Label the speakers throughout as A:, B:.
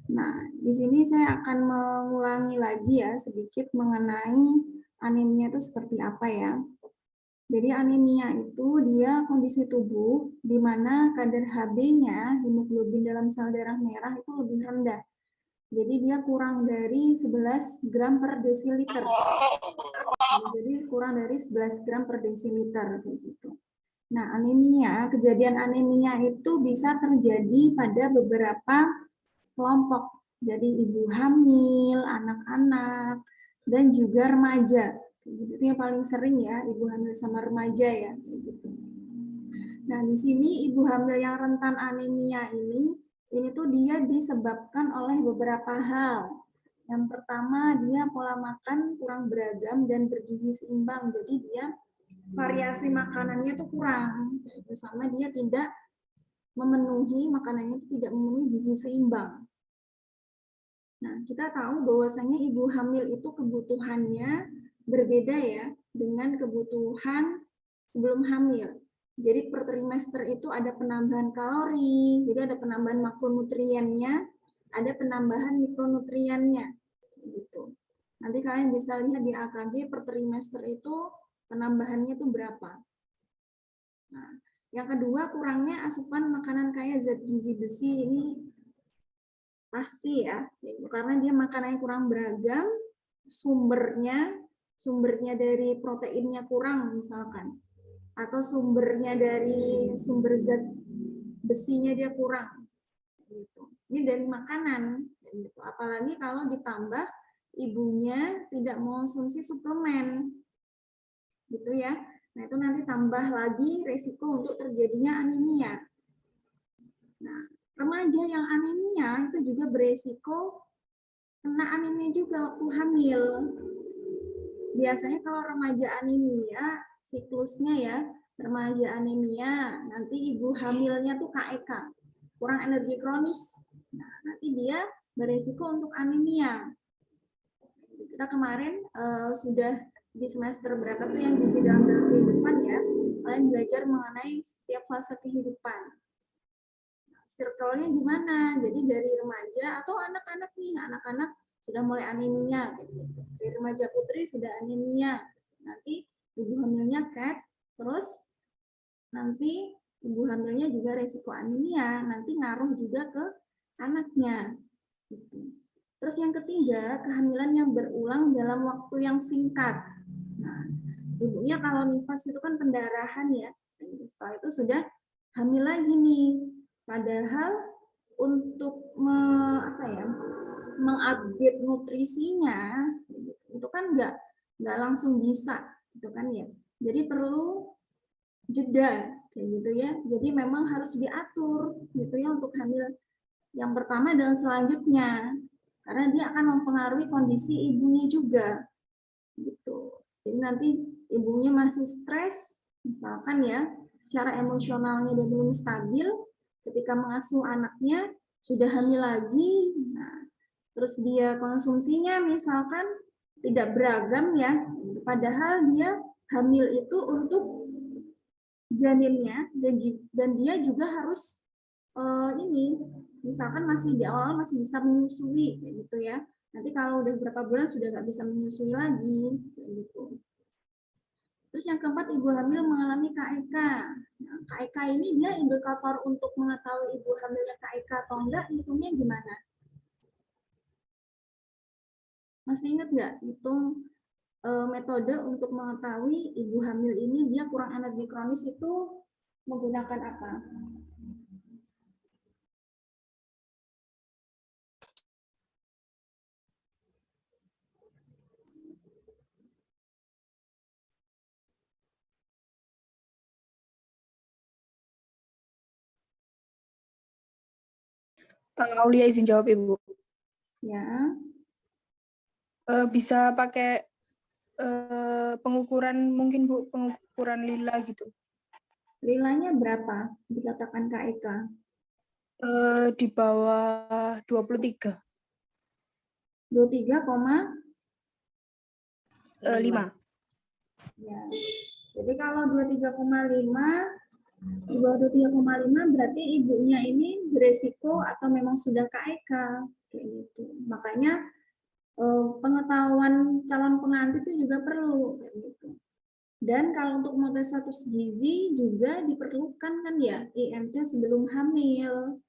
A: Nah, di sini saya akan mengulangi lagi ya sedikit mengenai anemia itu seperti apa ya. Jadi anemia itu dia kondisi tubuh di mana kadar Hb-nya, hemoglobin dalam sel darah merah itu lebih rendah. Jadi dia kurang dari 11 gram per desiliter. Jadi kurang dari 11 gram per desiliter gitu. Nah, anemia, kejadian anemia itu bisa terjadi pada beberapa kelompok. Jadi ibu hamil, anak-anak, dan juga remaja. Itu yang paling sering ya, ibu hamil sama remaja ya. Nah, di sini ibu hamil yang rentan anemia ini tuh dia disebabkan oleh beberapa hal. Yang pertama, dia pola makan kurang beragam dan bergizi seimbang. Jadi dia variasi makanannya tuh kurang. Sama dia tidak memenuhi, makanannya itu tidak memenuhi gizi seimbang. Nah, kita tahu bahwasanya ibu hamil itu kebutuhannya berbeda ya dengan kebutuhan sebelum hamil. Jadi per trimester itu ada penambahan kalori, jadi ada penambahan makronutriennya, ada penambahan mikronutriennya. Gitu. Nanti kalian bisa lihat di AKG per trimester itu penambahannya itu berapa. Nah, yang kedua kurangnya asupan makanan kaya zat gizi besi ini pasti ya, karena dia makanannya kurang beragam, sumbernya dari proteinnya kurang misalkan, atau sumbernya dari sumber zat besinya dia kurang. Gitu. Ini dari makanan. Gitu. Apalagi kalau ditambah ibunya tidak mengonsumsi suplemen, gitu ya. Nah itu nanti tambah lagi resiko untuk terjadinya anemia. Nah, remaja yang anemia itu juga beresiko kena anemia juga waktu hamil. Biasanya kalau remaja anemia, siklusnya ya, remaja anemia, nanti ibu hamilnya tuh KEK, kurang energi kronis. Nah, nanti dia beresiko untuk anemia. Kita kemarin sudah di semester berapa tuh yang gizi dalam kehidupan ya, kalian belajar mengenai setiap fase kehidupan. Circle-nya gimana? Jadi dari remaja atau anak-anak nih, anak-anak sudah mulai anemia. Gitu. Dari remaja putri sudah anemia. Nanti ibu hamilnya CAT, terus nanti ibu hamilnya juga resiko anemia, nanti ngaruh juga ke anaknya. Gitu. Terus yang ketiga, kehamilan yang berulang dalam waktu yang singkat. Nah, ibunya kalau nifas itu kan pendarahan ya. Setelah itu sudah hamil lagi nih. Padahal untuk mengupdate nutrisinya itu kan nggak langsung bisa, gitu kan ya. Jadi perlu jeda kayak gitu ya. Jadi memang harus diatur gitu ya untuk hamil yang pertama dan selanjutnya karena dia akan mempengaruhi kondisi ibunya juga gitu. Jadi nanti ibunya masih stres misalkan ya, secara emosionalnya dia belum stabil, ketika mengasuh anaknya sudah hamil lagi, nah, terus dia konsumsinya misalkan tidak beragam ya, padahal dia hamil itu untuk janinnya dan dia juga harus ini misalkan masih di awal masih bisa menyusui gitu ya. Nanti kalau udah berapa bulan sudah nggak bisa menyusui lagi gitu. Terus yang keempat, ibu hamil mengalami KEK. Nah, KEK ini dia indikator untuk mengetahui ibu hamilnya KEK atau enggak, hitungnya gimana? Masih ingat nggak hitung metode untuk mengetahui ibu hamil ini dia kurang energi kronis itu menggunakan apa?
B: Aulia izin jawab Ibu.
A: Ya.
B: Bisa pakai pengukuran mungkin Bu, pengukuran lila gitu.
A: Lilanya berapa dikatakan KEK?
B: Di bawah 23.
A: 23,5.
B: 5.
A: Ya. Jadi kalau 23,5 Di bawah 23,5 berarti ibunya ini beresiko atau memang sudah KEK kayak gitu. Makanya pengetahuan calon pengantin itu juga perlu kayak gitu. Dan kalau untuk mengetahui status gizi juga diperlukan kan ya IMT sebelum hamil.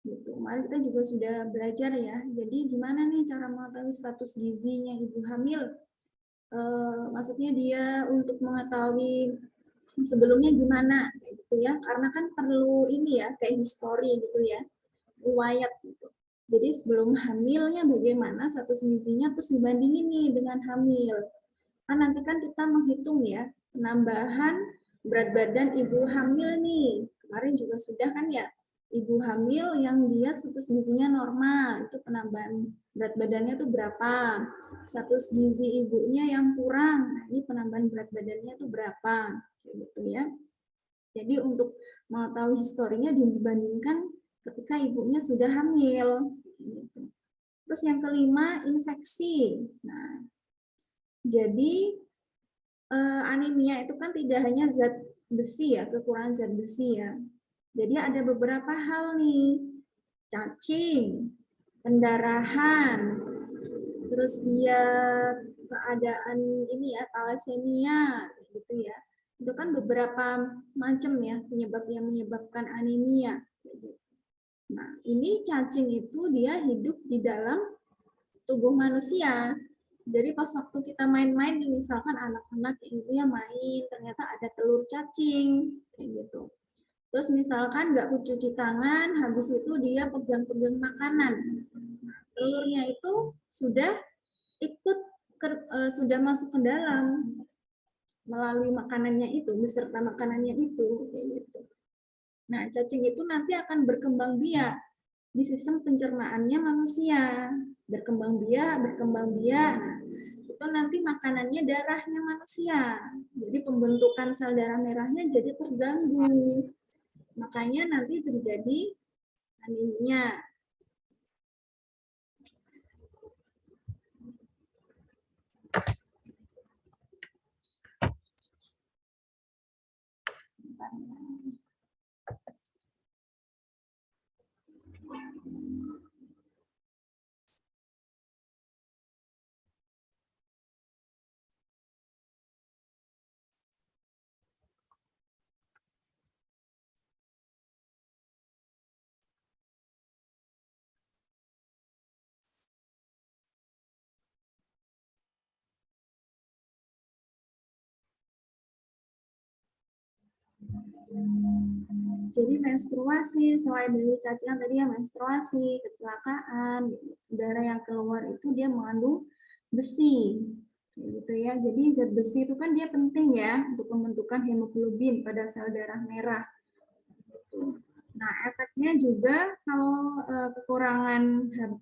A: Gitu. Kemarin kita juga sudah belajar ya. Jadi gimana nih cara mengetahui status gizinya ibu hamil? Maksudnya dia untuk mengetahui sebelumnya gimana gitu ya, karena kan perlu ini ya kayak history gitu ya, riwayat gitu. Jadi sebelum hamilnya bagaimana status gizinya, terus dibandingin nih dengan hamil. Kan nanti kan kita menghitung ya penambahan berat badan ibu hamil nih. Kemarin juga sudah kan ya, ibu hamil yang dia status gizinya normal, itu penambahan berat badannya tuh berapa. Status gizi ibunya yang kurang, nah ini penambahan berat badannya tuh berapa. Kayak gitu ya. Jadi untuk mengetahui historinya dibandingkan ketika ibunya sudah hamil. Gitu. Terus yang kelima, infeksi. Nah, jadi anemia itu kan tidak hanya zat besi ya, kekurangan zat besi ya. Jadi ada beberapa hal nih, cacing, pendarahan, terus dia keadaan ini ya, thalassemia, gitu ya. Itu kan beberapa macam ya penyebab yang menyebabkan anemia. Nah, ini cacing itu dia hidup di dalam tubuh manusia. Jadi pas waktu kita main-main, misalkan anak-anak itu ya main, ternyata ada telur cacing, kayak gitu. Terus misalkan nggak cuci tangan, habis itu dia pegang-pegang makanan. Nah, telurnya itu sudah ikut sudah masuk ke dalam melalui makanannya itu, beserta makanannya itu, kayak gitu. Nah, cacing itu nanti akan berkembang biak di sistem pencernaannya manusia. Berkembang biak. Nah, itu nanti makanannya darahnya manusia. Jadi pembentukan sel darah merahnya jadi terganggu. Makanya nanti terjadi anemia. Jadi menstruasi, selain dari cacian tadi ya menstruasi, kecelakaan, darah yang keluar itu dia mengandung besi. Gitu ya. Jadi zat besi itu kan dia penting ya untuk pembentukan hemoglobin pada sel darah merah. Nah, efeknya juga kalau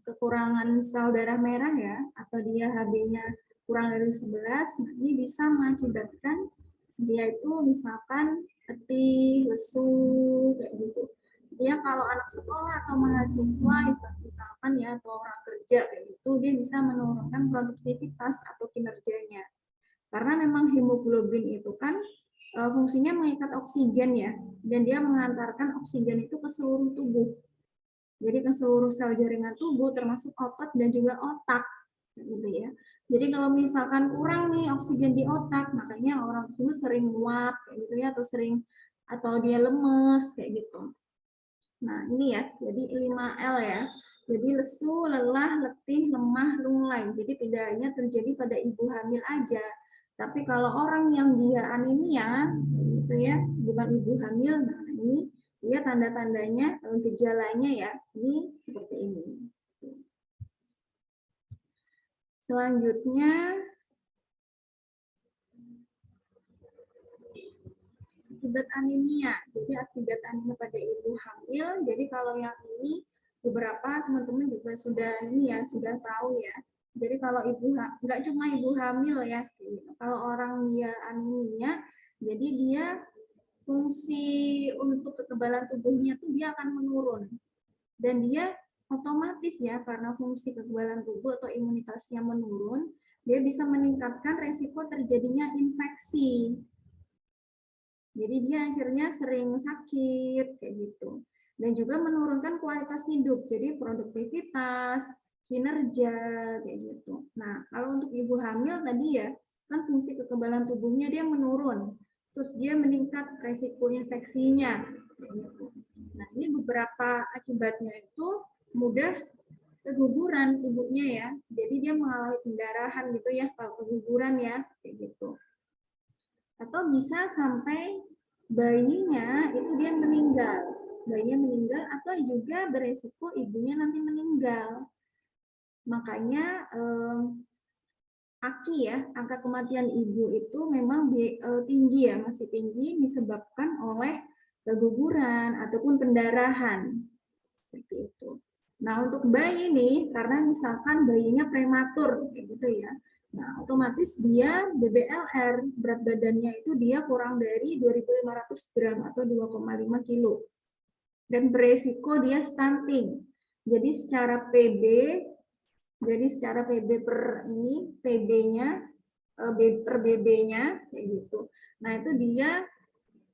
A: kekurangan sel darah merah ya, atau dia HB-nya kurang dari 11, nah ini bisa mengakibatkan dia itu misalkan letih, lesu, kayak gitu. Dia kalau anak sekolah atau mahasiswa, misalkan ya, atau orang kerja kayak gitu, dia bisa menurunkan produktivitas atau kinerjanya. Karena memang hemoglobin itu kan fungsinya mengikat oksigen ya, dan dia mengantarkan oksigen itu ke seluruh tubuh. Jadi ke seluruh sel jaringan tubuh, termasuk otot dan juga otak, gitu ya. Jadi kalau misalkan kurang nih oksigen di otak, makanya orang tersebut sering muap, kayak gitu ya, atau dia lemes, kayak gitu. Nah ini ya, jadi 5L ya. Jadi lesu, lelah, letih, lemah, lunglai. Jadi tidak hanya terjadi pada ibu hamil aja, tapi kalau orang yang dia anemia, gitu ya, bukan ibu hamil, nah ini dia tanda-tandanya, gejalanya ya, ini seperti ini. Selanjutnya, akibat anemia. Jadi akibat anemia pada ibu hamil. Jadi kalau yang ini beberapa teman-teman juga sudah ini ya, sudah tahu ya. Jadi kalau nggak cuma ibu hamil ya, kalau orang dia anemia, jadi dia fungsi untuk kekebalan tubuhnya tuh dia akan menurun. Dan dia otomatis ya, karena fungsi kekebalan tubuh atau imunitasnya menurun, dia bisa meningkatkan resiko terjadinya infeksi. Jadi dia akhirnya sering sakit kayak gitu. Dan juga menurunkan kualitas hidup, jadi produktivitas, kinerja kayak gitu. Nah, kalau untuk ibu hamil tadi ya, kan fungsi kekebalan tubuhnya dia menurun. Terus dia meningkat resiko infeksinya kayak gitu. Nah, ini beberapa akibatnya itu mudah keguguran ibunya ya. Jadi dia mengalami pendarahan gitu ya kalau keguguran ya kayak gitu. Atau bisa sampai bayinya itu dia meninggal. Bayinya meninggal atau juga beresiko ibunya nanti meninggal. Makanya AKI ya, angka kematian ibu itu memang tinggi ya, masih tinggi disebabkan oleh keguguran ataupun pendarahan. Seperti itu. Nah, untuk bayi nih, karena misalkan bayinya prematur, kayak gitu ya. Nah, otomatis dia BBLR, berat badannya itu dia kurang dari 2.500 gram atau 2,5 kilo. Dan beresiko dia stunting. Jadi secara PB per ini, PB-nya, per BB-nya, kayak gitu. Nah, itu dia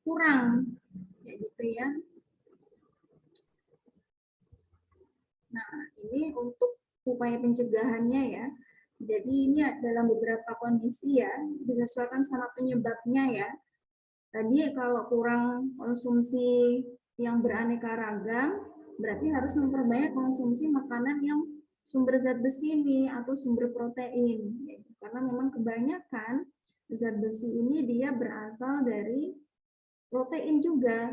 A: kurang, kayak gitu ya. Nah, ini untuk upaya pencegahannya ya. Jadi ini dalam beberapa kondisi ya, disesuaikan sama penyebabnya ya. Tadi kalau kurang konsumsi yang beraneka ragam, berarti harus memperbanyak konsumsi makanan yang sumber zat besi ini atau sumber protein. Karena memang kebanyakan zat besi ini dia berasal dari protein juga.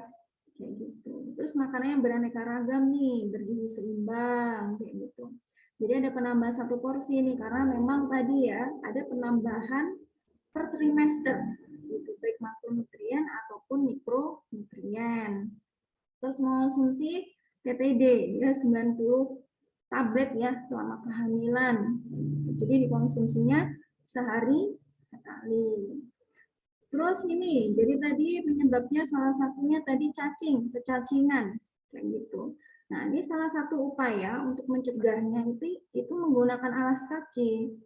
A: Kayak gitu. Terus makanannya beraneka ragam nih, bergizi seimbang kayak gitu. Jadi ada penambahan 1 porsi nih karena memang tadi ya ada penambahan per trimester gitu, baik makronutrien ataupun mikronutrien. Terus mengonsumsi TTD ya 90 tablet ya selama kehamilan. Jadi dikonsumsinya sehari sekali. Terus ini, jadi tadi penyebabnya salah satunya tadi kecacingan, kayak gitu. Nah, ini salah satu upaya untuk mencegahnya itu menggunakan alas kaki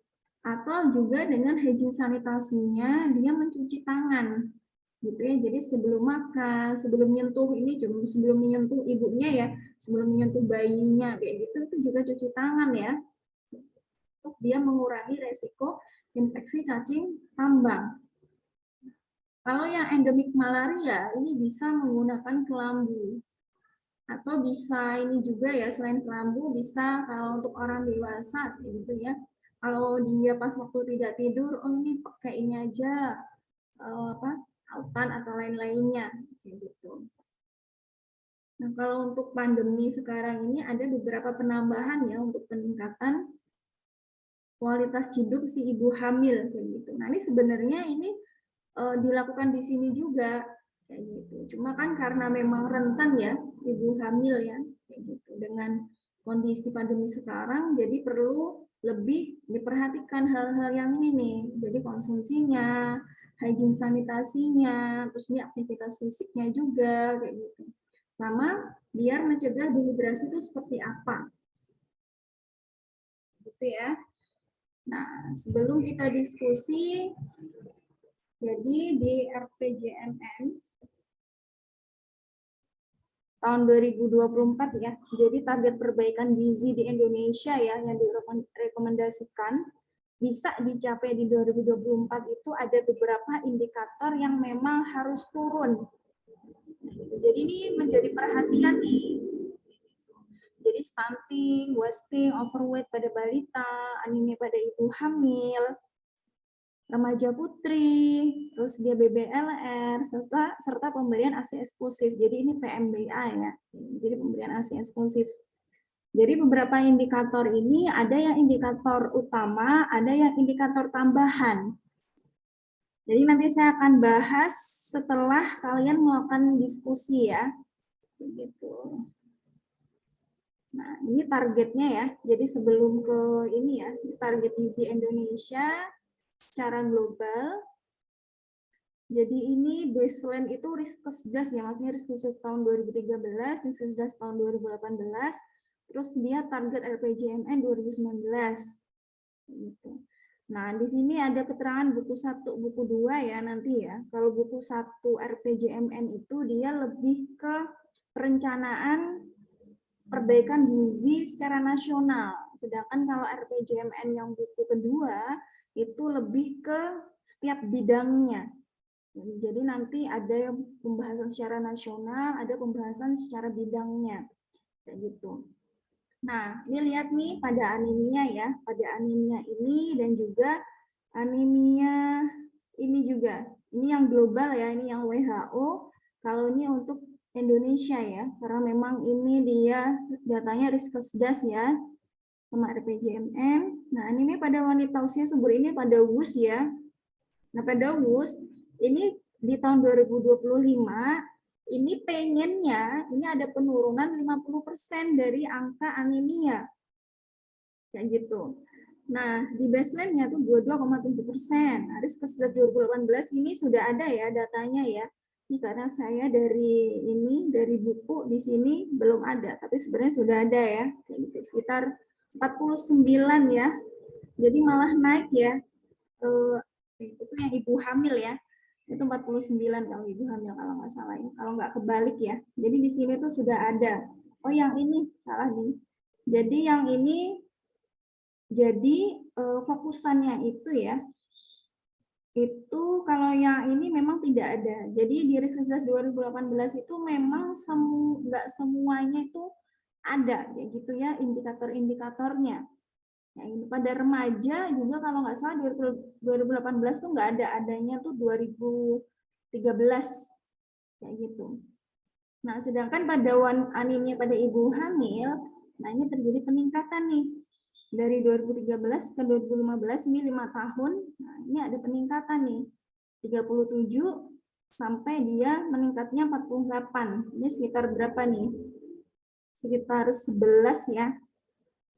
A: atau juga dengan hygiene sanitasinya dia mencuci tangan, gitu ya. Jadi sebelum makan, sebelum menyentuh ini, sebelum menyentuh ibunya ya, sebelum menyentuh bayinya, kayak gitu itu juga cuci tangan ya, untuk dia mengurangi resiko infeksi cacing tambang. Kalau yang endemik malaria, ini bisa menggunakan kelambu. Atau bisa ini juga ya, selain kelambu, bisa kalau untuk orang dewasa, gitu ya. Kalau dia pas waktu tidak tidur, oh ini pakai ini aja, autan atau lain-lainnya, gitu. Nah, kalau untuk pandemi sekarang ini ada beberapa penambahan ya untuk peningkatan kualitas hidup si ibu hamil, kayak gitu. Nah, ini sebenarnya ini dilakukan di sini juga kayak gitu. Cuma kan karena memang rentan ya ibu hamil ya kayak gitu dengan kondisi pandemi sekarang, jadi perlu lebih diperhatikan hal-hal yang ini nih. Jadi konsumsinya, hygiene sanitasinya, terus ini aktivitas fisiknya juga kayak gitu. Sama biar mencegah dehidrasi itu seperti apa. Gitu ya. Nah, sebelum kita diskusi, jadi di RPJMN tahun 2024 ya, jadi target perbaikan gizi di Indonesia ya yang direkomendasikan bisa dicapai di 2024 itu ada beberapa indikator yang memang harus turun. Jadi ini menjadi perhatian nih. Jadi stunting, wasting, overweight pada balita, anemia pada ibu hamil, remaja putri, terus dia BBLR, serta pemberian ASI eksklusif. Jadi ini PMBA ya. Jadi pemberian ASI eksklusif. Jadi beberapa indikator ini ada yang indikator utama, ada yang indikator tambahan. Jadi nanti saya akan bahas setelah kalian melakukan diskusi ya. Begitu. Nah, ini targetnya ya. Jadi sebelum ke ini ya, target gizi Indonesia secara global. Jadi ini baseline itu Riskes ya, maksudnya Riskes tahun 2013, Riskes tahun 2018, terus dia target RPJMN 2019. Gitu. Nah, di sini ada keterangan buku 1, buku 2 ya nanti ya. Kalau buku 1 RPJMN itu dia lebih ke perencanaan perbaikan gizi secara nasional. Sedangkan kalau RPJMN yang buku kedua itu lebih ke setiap bidangnya. Jadi nanti ada pembahasan secara nasional, ada pembahasan secara bidangnya. Kayak gitu. Nah, ini lihat nih pada anemia ya. Pada anemia ini dan juga anemia ini juga. Ini yang global ya, ini yang WHO. Kalau ini untuk Indonesia ya, karena memang ini dia datanya Riskesdas ya, sama RPJMN. Nah, ini pada wanita usia subur ini pada WUS ya. Nah, pada WUS ini di tahun 2025 ini pengennya ini ada penurunan 50% dari angka anemia. Kayak gitu. Nah, di baseline-nya tuh 22,7%. Riskesdas 2018 ini sudah ada ya datanya ya. Ini karena saya dari buku di sini belum ada, tapi sebenarnya sudah ada ya. Kayak gitu, sekitar 49 ya. Jadi malah naik ya. Itu yang ibu hamil ya. Itu 49 kalau ibu hamil kalau nggak salah ya. Kalau nggak kebalik ya. Jadi di sini tuh sudah ada. Oh, yang ini salah nih. Jadi yang ini fokusannya itu ya, itu kalau yang ini memang tidak ada. Jadi di Riskesdas 2018 itu memang nggak semuanya itu ada, ya gitu ya, indikator-indikatornya. Ya, ini pada remaja juga kalau nggak salah 2018 tuh nggak adanya tuh 2013 kayak gitu. Nah, sedangkan pada anemia pada ibu hamil, nah ini terjadi peningkatan nih. Dari 2013 ke 2015 ini 5 tahun, nah ini ada peningkatan nih. 37 sampai dia meningkatnya 48. Ini sekitar berapa nih? Sekitar 11 ya.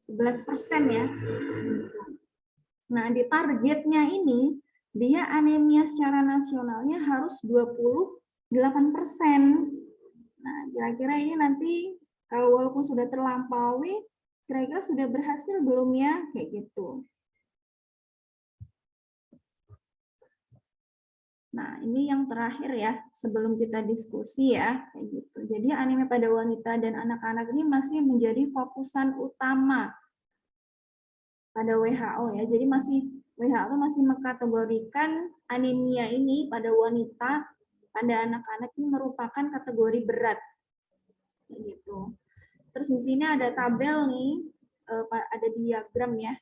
A: 11% ya. Nah, di targetnya ini dia anemia secara nasionalnya harus 28%. Nah, kira-kira ini nanti kalau walaupun sudah terlampaui, kira-kira sudah berhasil belum ya? Kayak gitu. Nah, ini yang terakhir ya, sebelum kita diskusi ya, kayak gitu. Jadi anemia pada wanita dan anak-anak ini masih menjadi fokusan utama pada WHO ya. Jadi WHO masih mengkategorikan anemia ini pada wanita, pada anak-anak ini merupakan kategori berat. Kayak gitu. Terus di sini ada tabel nih, ada diagram ya.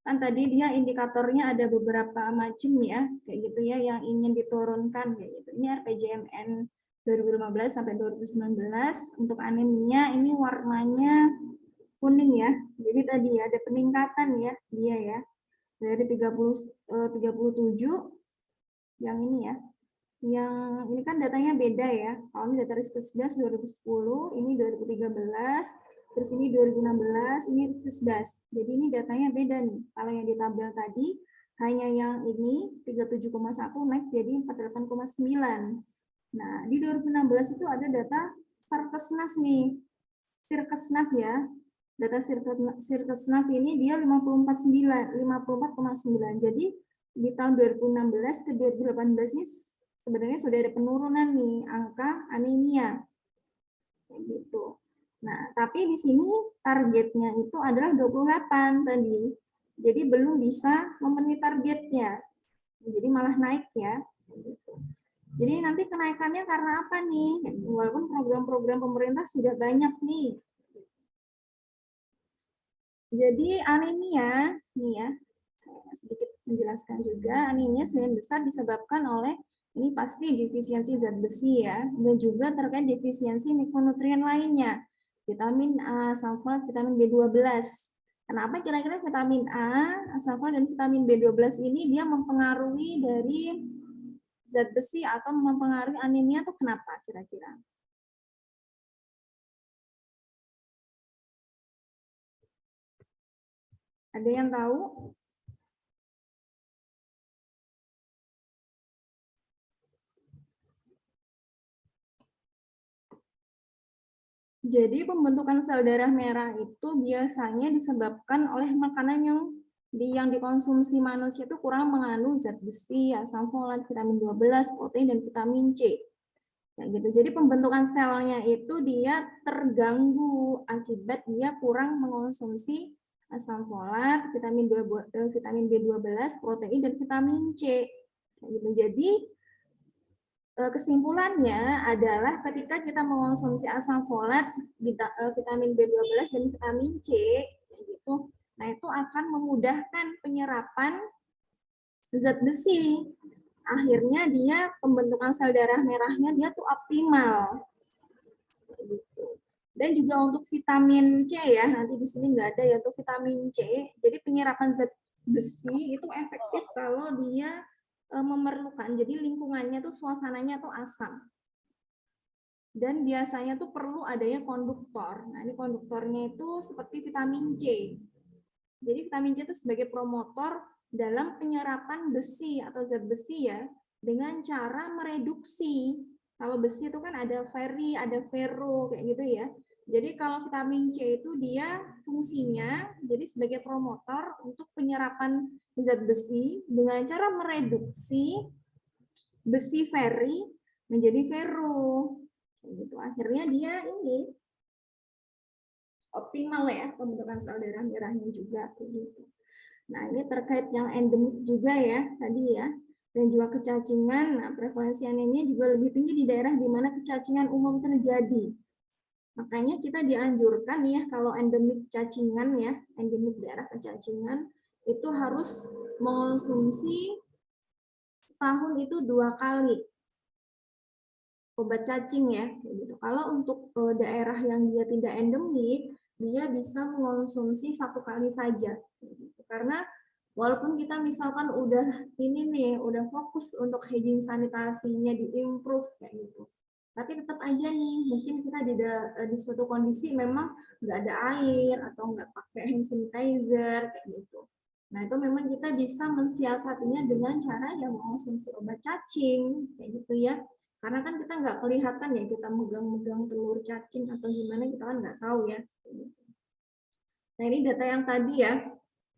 A: Kan tadi dia indikatornya ada beberapa macam ya, kayak gitu ya, yang ingin diturunkan kayak gitu. Ini RPJMN 2015 sampai 2019. Untuk anemia ini warnanya kuning ya. Jadi tadi ada peningkatan ya dia ya. Dari 37 yang ini ya. Yang ini kan datanya beda ya. Kalau ini data Riskesdas 2010, ini 2013, terus ini 2016, ini Riskesdas. Jadi ini datanya beda nih. Kalau yang di tabel tadi, hanya yang ini 37,1 naik jadi 48,9. Nah, di 2016 itu ada data Sirkesnas nih. Sirkesnas ya. Data Sirkesnas ini dia 54,9. Jadi di tahun 2016 ke 2018 ini sebenarnya sudah ada penurunan nih angka anemia. Kayak gitu. Nah, tapi di sini targetnya itu adalah 28 tadi. Jadi belum bisa memenuhi targetnya. Jadi malah naik ya. Jadi nanti kenaikannya karena apa nih? Walaupun program-program pemerintah sudah banyak nih. Jadi anemia, nih ya, saya sedikit menjelaskan juga, anemia sebagian besar disebabkan oleh ini pasti defisiensi zat besi ya, dan juga terkait defisiensi mikronutrien lainnya, vitamin A, asam folat, vitamin B12. Kenapa kira-kira vitamin A, asam folat, dan vitamin B12 ini dia mempengaruhi dari zat besi atau mempengaruhi anemia itu kenapa kira-kira? Ada yang tahu? Jadi pembentukan sel darah merah itu biasanya disebabkan oleh makanan yang yang dikonsumsi manusia itu kurang mengandung zat besi, asam folat, vitamin 12, protein, dan vitamin C. Kayak gitu. Jadi pembentukan selnya itu dia terganggu akibat dia kurang mengonsumsi asam folat, vitamin B12, protein, dan vitamin C. Kayak gitu. Jadi kesimpulannya adalah ketika kita mengonsumsi asam folat, vitamin B12, dan vitamin C, kayak gitu, nah itu akan memudahkan penyerapan zat besi. Akhirnya dia pembentukan sel darah merahnya dia tuh optimal. Gitu. Dan juga untuk vitamin C ya, nanti di sini nggak ada ya untuk vitamin C. Jadi penyerapan zat besi itu efektif kalau dia memerlukan. Jadi lingkungannya tuh suasananya tuh asam. Dan biasanya tuh perlu adanya konduktor. Nah, ini konduktornya itu seperti vitamin C. Jadi vitamin C itu sebagai promotor dalam penyerapan besi atau zat besi ya, dengan cara mereduksi. Kalau besi itu kan ada ferri, ada ferro, kayak gitu ya. Jadi kalau vitamin C itu dia fungsinya jadi sebagai promotor untuk penyerapan zat besi dengan cara mereduksi besi ferri menjadi ferro. Gitu. Akhirnya dia ini optimal ya pembentukan sel darah merahnya juga gitu. Nah, ini terkait yang endemik juga ya tadi ya. Dan juga kecacingan, nah, prevalensi anemia juga lebih tinggi di daerah di mana kecacingan umum terjadi. Makanya kita dianjurkan ya kalau endemik cacingan ya, endemik daerah kecacingan itu harus mengonsumsi setahun itu 2 kali obat cacing ya. Gitu. Kalau untuk daerah yang dia tidak endemik, dia bisa mengonsumsi 1 kali saja. Gitu. Karena walaupun kita misalkan udah ini nih, udah fokus untuk hygiene sanitasinya diimprove kayak gitu. Tapi tetap aja nih, mungkin kita di suatu kondisi memang nggak ada air atau nggak pakai hand sanitizer kayak gitu. Nah itu memang kita bisa mensiasatinya dengan cara yang mengonsumsi obat cacing kayak gitu ya. Karena kan kita nggak kelihatan ya kita megang-megang telur cacing atau gimana kita kan nggak tahu ya. Nah ini data yang tadi ya,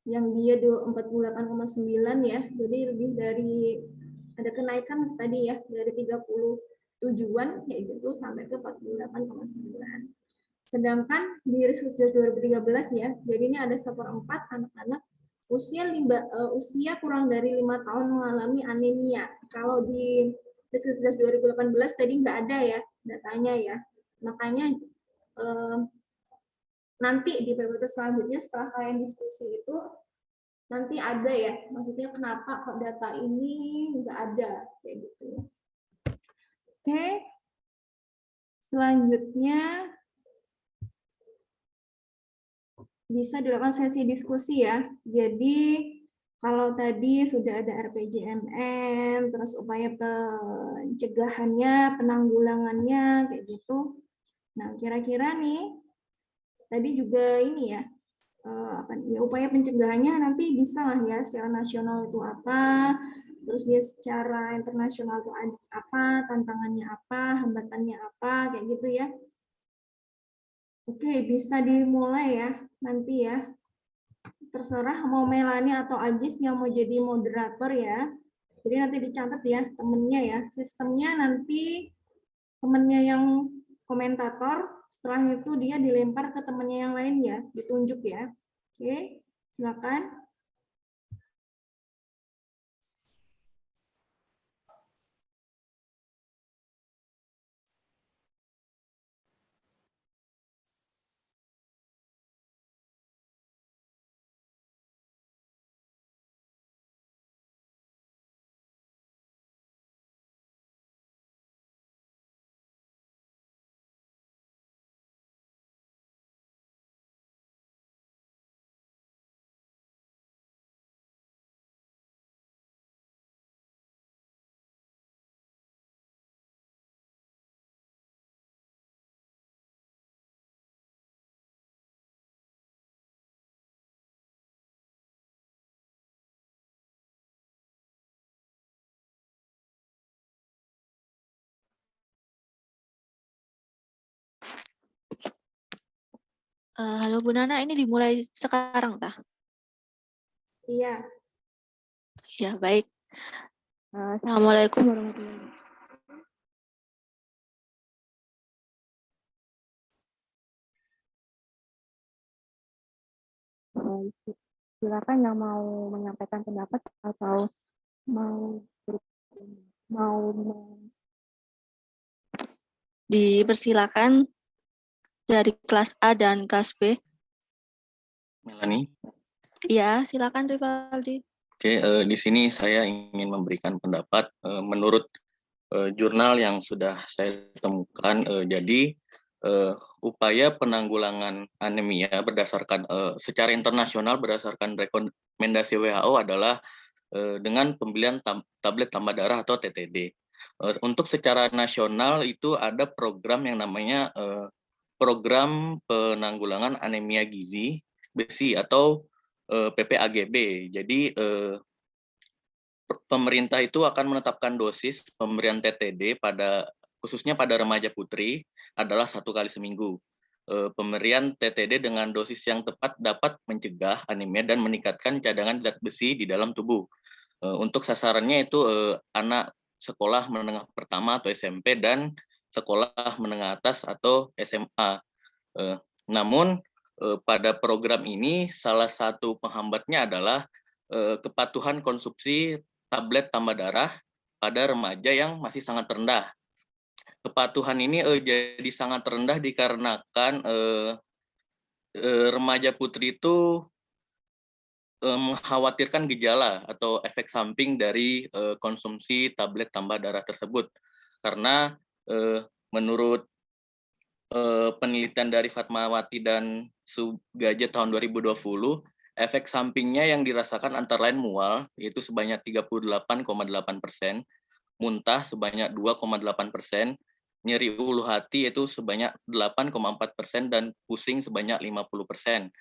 A: yang dia 48,9 ya, jadi lebih dari ada kenaikan tadi ya dari 37-an kayak gitu sampai ke 48,9. Sedangkan di riset 2013 ya, jadi ini ada 1/4 anak-anak usia kurang dari 5 tahun mengalami anemia. Kalau di riset 2018 tadi nggak ada ya datanya ya. Makanya nanti di PPT selanjutnya setelah kalian diskusi itu nanti ada ya, maksudnya kenapa kok data ini nggak ada kayak gitu. Oke, selanjutnya bisa dilakukan sesi diskusi ya. Jadi kalau tadi sudah ada RPJMN, terus upaya pencegahannya, penanggulangannya kayak gitu. Nah, kira-kira nih tadi juga ini ya, upaya pencegahannya nanti bisa lah ya secara nasional itu apa, terus dia secara internasional itu apa, tantangannya apa, hambatannya apa, kayak gitu ya. Oke, bisa dimulai ya nanti ya. Terserah mau Melani atau Agis yang mau jadi moderator ya. Jadi nanti dicatat ya temennya ya. Sistemnya nanti temennya yang komentator, setelah itu dia dilempar ke temennya yang lain ya, ditunjuk ya. Oke, silakan.
C: Halo Bu Nana, ini dimulai sekarang tah?
A: Iya.
C: Ya, baik. Assalamualaikum warahmatullahi wabarakatuh. Silakan yang mau menyampaikan pendapat atau mau mau dipersilakan dari kelas A dan kelas B.
D: Melani.
C: Ya, silakan Rivaldi.
D: Oke, di sini saya ingin memberikan pendapat menurut jurnal yang sudah saya temukan. Jadi upaya penanggulangan anemia berdasarkan secara internasional berdasarkan rekomendasi WHO adalah dengan pembelian tablet tambah darah atau TTD. Untuk secara nasional itu ada program yang namanya program penanggulangan anemia gizi besi atau PPAGB. Jadi pemerintah itu akan menetapkan dosis pemberian TTD khususnya pada remaja putri adalah 1 kali seminggu. Pemberian TTD dengan dosis yang tepat dapat mencegah anemia dan meningkatkan cadangan zat besi di dalam tubuh. Untuk sasarannya itu anak sekolah menengah pertama atau SMP dan sekolah menengah atas atau SMA. Namun pada program ini salah satu penghambatnya adalah kepatuhan konsumsi tablet tambah darah pada remaja yang masih sangat rendah. Kepatuhan ini jadi sangat rendah dikarenakan remaja putri itu mengkhawatirkan gejala atau efek samping dari konsumsi tablet tambah darah tersebut. Karena menurut penelitian dari Fatmawati dan Sugaja tahun 2020, efek sampingnya yang dirasakan antara lain mual, yaitu sebanyak 38,8%, muntah sebanyak 2,8%, nyeri ulu hati yaitu sebanyak 8,4%, dan pusing sebanyak 50%.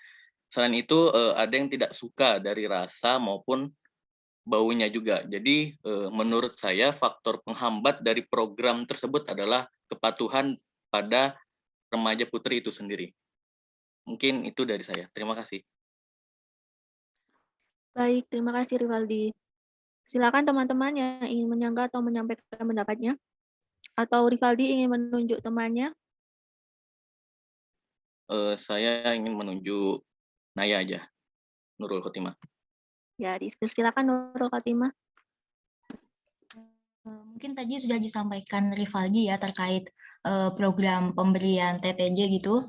D: Selain itu, ada yang tidak suka dari rasa maupun baunya juga. Jadi, menurut saya faktor penghambat dari program tersebut adalah kepatuhan pada remaja putri itu sendiri. Mungkin itu dari saya. Terima kasih.
C: Baik, terima kasih Rivaldi. Silakan teman-teman yang ingin menyanggah atau menyampaikan pendapatnya. Atau Rivaldi ingin menunjuk temannya.
D: Saya ingin menunjuk Naya aja, Nurul Khotimah.
C: Ya, silakan Nurul Khotimah.
E: Mungkin tadi sudah disampaikan Rivaldi ya terkait program pemberian TTJ gitu.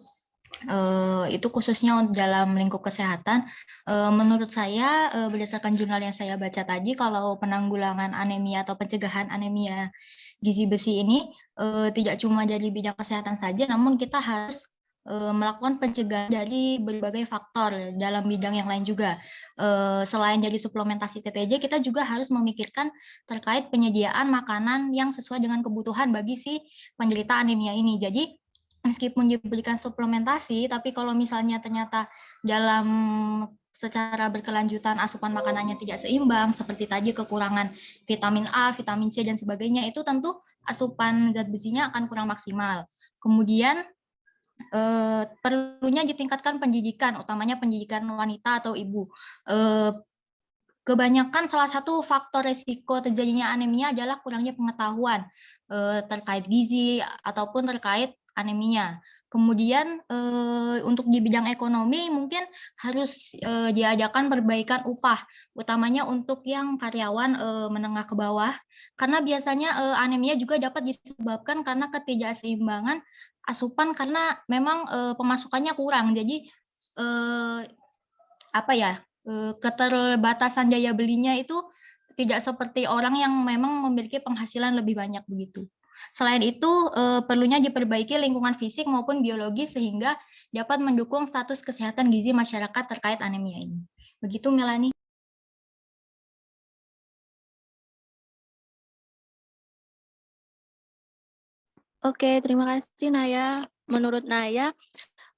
E: Itu khususnya dalam lingkup kesehatan. Menurut saya berdasarkan jurnal yang saya baca tadi, kalau penanggulangan anemia atau pencegahan anemia gizi besi ini tidak cuma dari bidang kesehatan saja, namun kita harus melakukan pencegahan dari berbagai faktor dalam bidang yang lain juga. Selain dari suplementasi TTJ, kita juga harus memikirkan terkait penyediaan makanan yang sesuai dengan kebutuhan bagi si penderita anemia ini. Jadi meskipun diberikan suplementasi, tapi kalau misalnya ternyata dalam secara berkelanjutan asupan makanannya tidak seimbang, seperti tadi kekurangan vitamin A, vitamin C, dan sebagainya, itu tentu asupan zat besinya akan kurang maksimal. Kemudian perlunya ditingkatkan pendidikan, utamanya pendidikan wanita atau ibu. Kebanyakan salah satu faktor resiko terjadinya anemia adalah kurangnya pengetahuan terkait gizi ataupun terkait anemia. Kemudian untuk di bidang ekonomi mungkin harus diadakan perbaikan upah, utamanya untuk yang karyawan menengah ke bawah, karena biasanya anemia juga dapat disebabkan karena ketidakseimbangan asupan karena memang pemasukannya kurang. Jadi keterbatasan daya belinya itu tidak seperti orang yang memang memiliki penghasilan lebih banyak begitu. Selain itu, perlunya diperbaiki lingkungan fisik maupun biologis sehingga dapat mendukung status kesehatan gizi masyarakat terkait anemia ini. Begitu, Melani.
C: Oke, terima kasih Naya. Menurut Naya,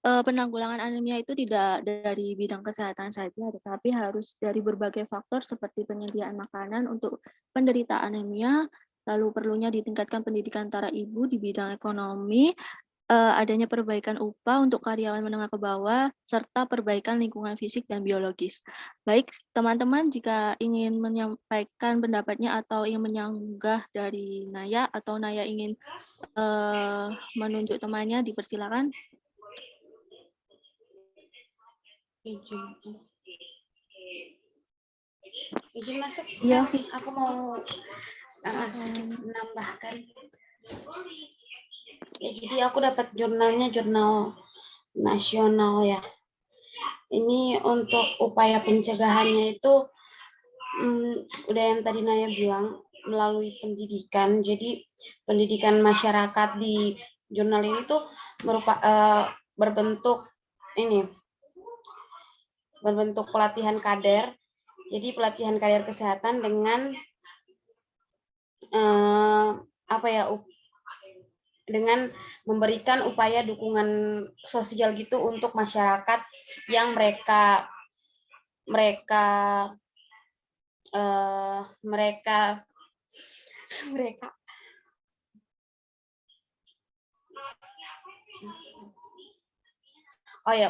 C: penanggulangan anemia itu tidak dari bidang kesehatan saja, tetapi harus dari berbagai faktor seperti penyediaan makanan untuk penderita anemia, lalu perlunya ditingkatkan pendidikan antara ibu di bidang ekonomi, adanya perbaikan upah untuk karyawan menengah ke bawah, serta perbaikan lingkungan fisik dan biologis. Baik, teman-teman jika ingin menyampaikan pendapatnya atau ingin menyanggah dari Naya, atau Naya ingin menunjuk temannya, dipersilakan.
F: Izin masuk.
C: Iya,
F: Aku mau sedikit menambahkan. Ya, jadi aku dapat jurnalnya, jurnal nasional ya. Ini untuk upaya pencegahannya itu udah yang tadi Naya bilang, melalui pendidikan. Jadi pendidikan masyarakat di jurnal ini tuh berbentuk pelatihan kader. Jadi pelatihan kader kesehatan dengan dengan memberikan upaya dukungan sosial gitu untuk masyarakat yang mereka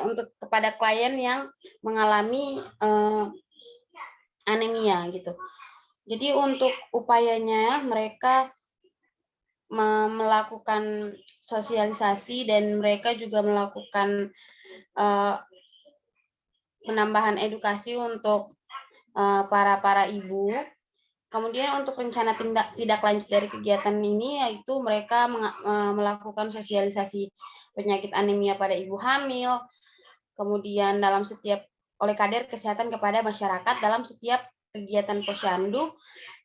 F: untuk kepada klien yang mengalami anemia gitu. Jadi untuk upayanya mereka melakukan sosialisasi dan mereka juga melakukan penambahan edukasi untuk para ibu. Kemudian untuk rencana tindak lanjut dari kegiatan ini yaitu mereka melakukan sosialisasi penyakit anemia pada ibu hamil, kemudian oleh kader kesehatan kepada masyarakat dalam setiap kegiatan posyandu,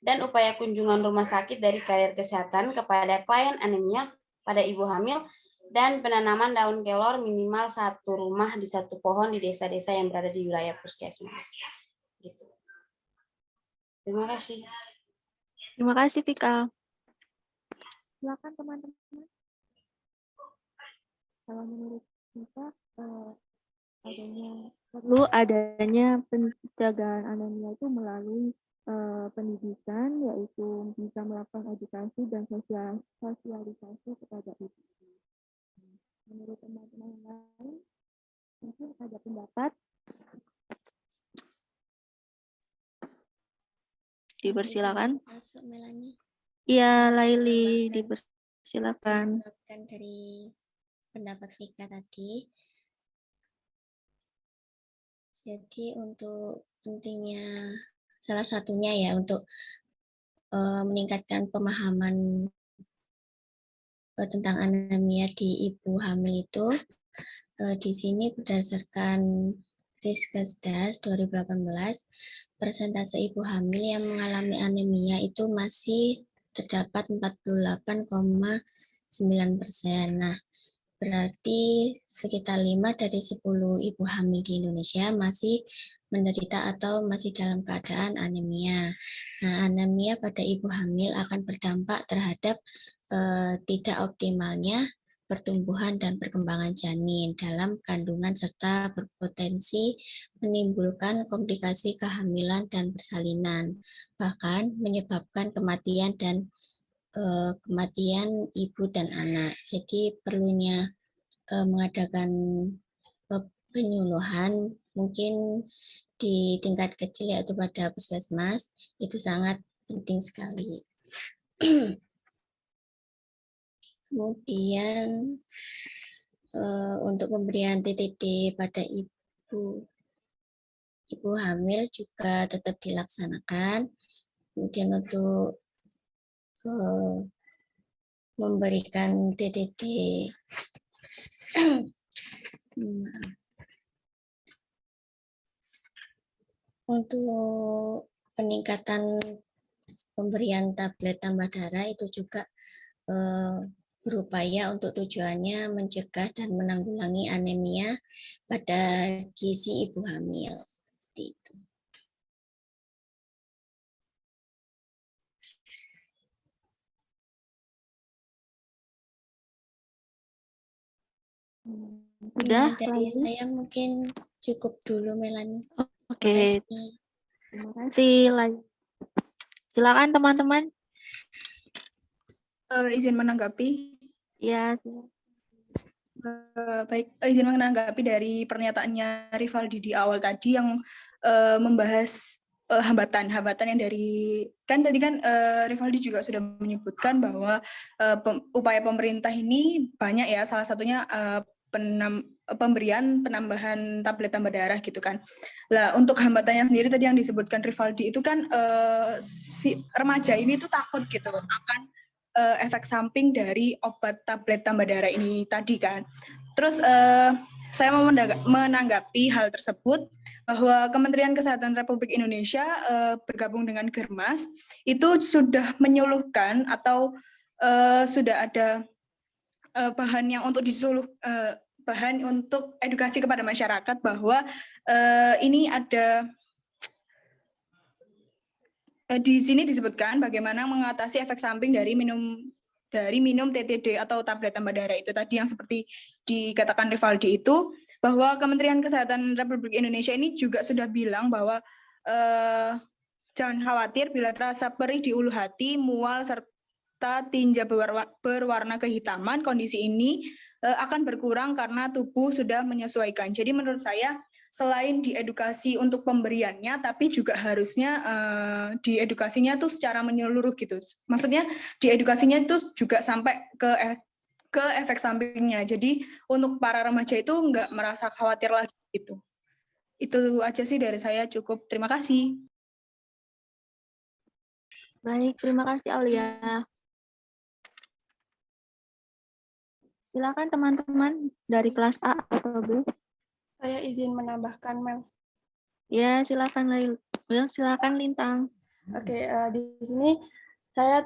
F: dan upaya kunjungan rumah sakit dari kader kesehatan kepada klien anemia pada ibu hamil, dan penanaman daun kelor minimal 1 rumah di 1 pohon di desa-desa yang berada di wilayah puskesmas. Gitu. Terima kasih.
C: Terima kasih, Vika. Silakan teman-teman. Kalau menurut kita perlu adanya pencegahan anemia itu melalui pendidikan, yaitu bisa melakukan edukasi dan sosialisasi kepada ibu. Menurut teman-teman lain, mungkin ada pendapat? Dipersilakan.
G: Masuk, Melanie.
C: Iya, Laili, dipersilakan.
G: Dari pendapat Vika tadi. Jadi untuk pentingnya salah satunya ya untuk meningkatkan pemahaman tentang anemia di ibu hamil itu di sini berdasarkan Riskesdas 2018, persentase ibu hamil yang mengalami anemia itu masih terdapat 48,9%. Nah, berarti sekitar 5 dari 10 ibu hamil di Indonesia masih menderita atau masih dalam keadaan anemia. Nah, anemia pada ibu hamil akan berdampak terhadap tidak optimalnya pertumbuhan dan perkembangan janin dalam kandungan serta berpotensi menimbulkan komplikasi kehamilan dan persalinan, bahkan menyebabkan kematian ibu dan anak. Jadi perlunya mengadakan penyuluhan mungkin di tingkat kecil yaitu pada puskesmas itu sangat penting sekali. Kemudian untuk pemberian TTD pada ibu hamil juga tetap dilaksanakan. Kemudian untuk memberikan TTD untuk peningkatan pemberian tablet tambah darah itu juga berupaya untuk tujuannya mencegah dan menanggulangi anemia pada gizi ibu hamil. Seperti itu.
C: Sudah,
G: dari saya mungkin cukup dulu, Melanie.
C: Oke. Terima kasih. Silakan teman-teman.
B: Izin menanggapi.
C: Ya, silakan.
B: Baik, izin menanggapi dari pernyataannya Rivaldi di awal tadi yang membahas hambatan yang dari kan tadi kan Rivaldi juga sudah menyebutkan bahwa upaya pemerintah ini banyak ya, salah satunya pemberian penambahan tablet tambah darah gitu kan. Lah untuk hambatannya sendiri tadi yang disebutkan Rivaldi itu kan si remaja ini tuh takut gitu akan efek samping dari obat tablet tambah darah ini tadi kan. Terus saya mau menanggapi hal tersebut bahwa Kementerian Kesehatan Republik Indonesia bergabung dengan Germas itu sudah menyuluhkan atau sudah ada bahan yang untuk bahan untuk edukasi kepada masyarakat bahwa ini ada di sini disebutkan bagaimana mengatasi efek samping dari minum TTD atau tablet tambah darah itu tadi yang seperti dikatakan Rivaldi itu, bahwa Kementerian Kesehatan Republik Indonesia ini juga sudah bilang bahwa jangan khawatir bila terasa perih di ulu hati, mual serta tinja berwarna kehitaman, kondisi ini akan berkurang karena tubuh sudah menyesuaikan. Jadi menurut saya selain diedukasi untuk pemberiannya, tapi juga harusnya diedukasinya tuh secara menyeluruh gitu. Maksudnya diedukasinya itu juga sampai ke efek sampingnya. Jadi untuk para remaja itu nggak merasa khawatir lagi gitu. Itu aja sih dari saya, cukup. Terima kasih.
C: Baik, terima kasih Aulia. Silakan teman-teman dari kelas A atau B.
H: Saya izin menambahkan, Mel.
C: Ya, silakan silakan Lintang.
H: Oke, di sini saya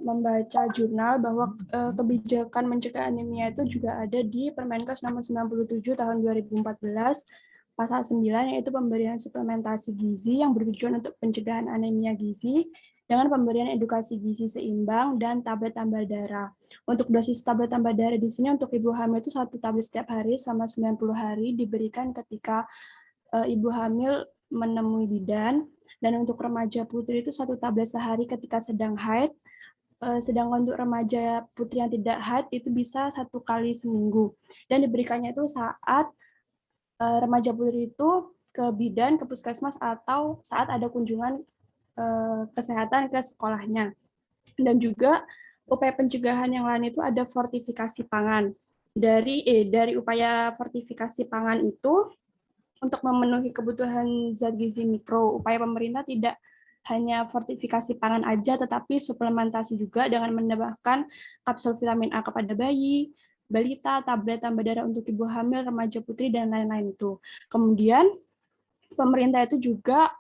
H: membaca jurnal bahwa kebijakan mencegah anemia itu juga ada di Permenkes nomor 97 tahun 2014 pasal 9, yaitu pemberian suplementasi gizi yang bertujuan untuk pencegahan anemia gizi dengan pemberian edukasi gizi seimbang dan tablet tambah darah. Untuk dosis tablet tambah darah di sini untuk ibu hamil itu 1 tablet setiap hari selama 90 hari diberikan ketika ibu hamil menemui bidan, dan untuk remaja putri itu 1 tablet sehari ketika sedang haid. Sedangkan untuk remaja putri yang tidak haid itu bisa 1 kali seminggu, dan diberikannya itu saat remaja putri itu ke bidan, ke puskesmas, atau saat ada kunjungan kesehatan ke sekolahnya. Dan juga upaya pencegahan yang lain itu ada fortifikasi pangan. Dari upaya fortifikasi pangan itu untuk memenuhi kebutuhan zat gizi mikro, upaya pemerintah tidak hanya fortifikasi pangan aja, tetapi suplementasi juga dengan menambahkan kapsul vitamin A kepada bayi, balita, tablet tambah darah untuk ibu hamil, remaja putri, dan lain-lain itu. Kemudian pemerintah itu juga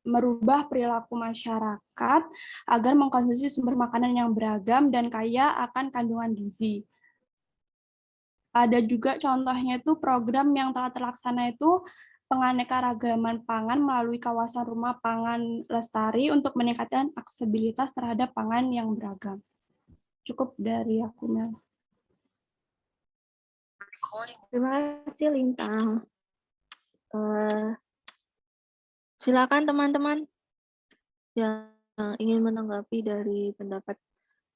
H: merubah perilaku masyarakat agar mengkonsumsi sumber makanan yang beragam dan kaya akan kandungan gizi. Ada juga contohnya itu program yang telah terlaksana itu penganekaragaman pangan melalui kawasan rumah pangan lestari untuk meningkatkan aksesibilitas terhadap pangan yang beragam. Cukup dari aku, Mel.
C: Terima kasih Lintang. Silakan teman-teman yang ingin menanggapi dari pendapat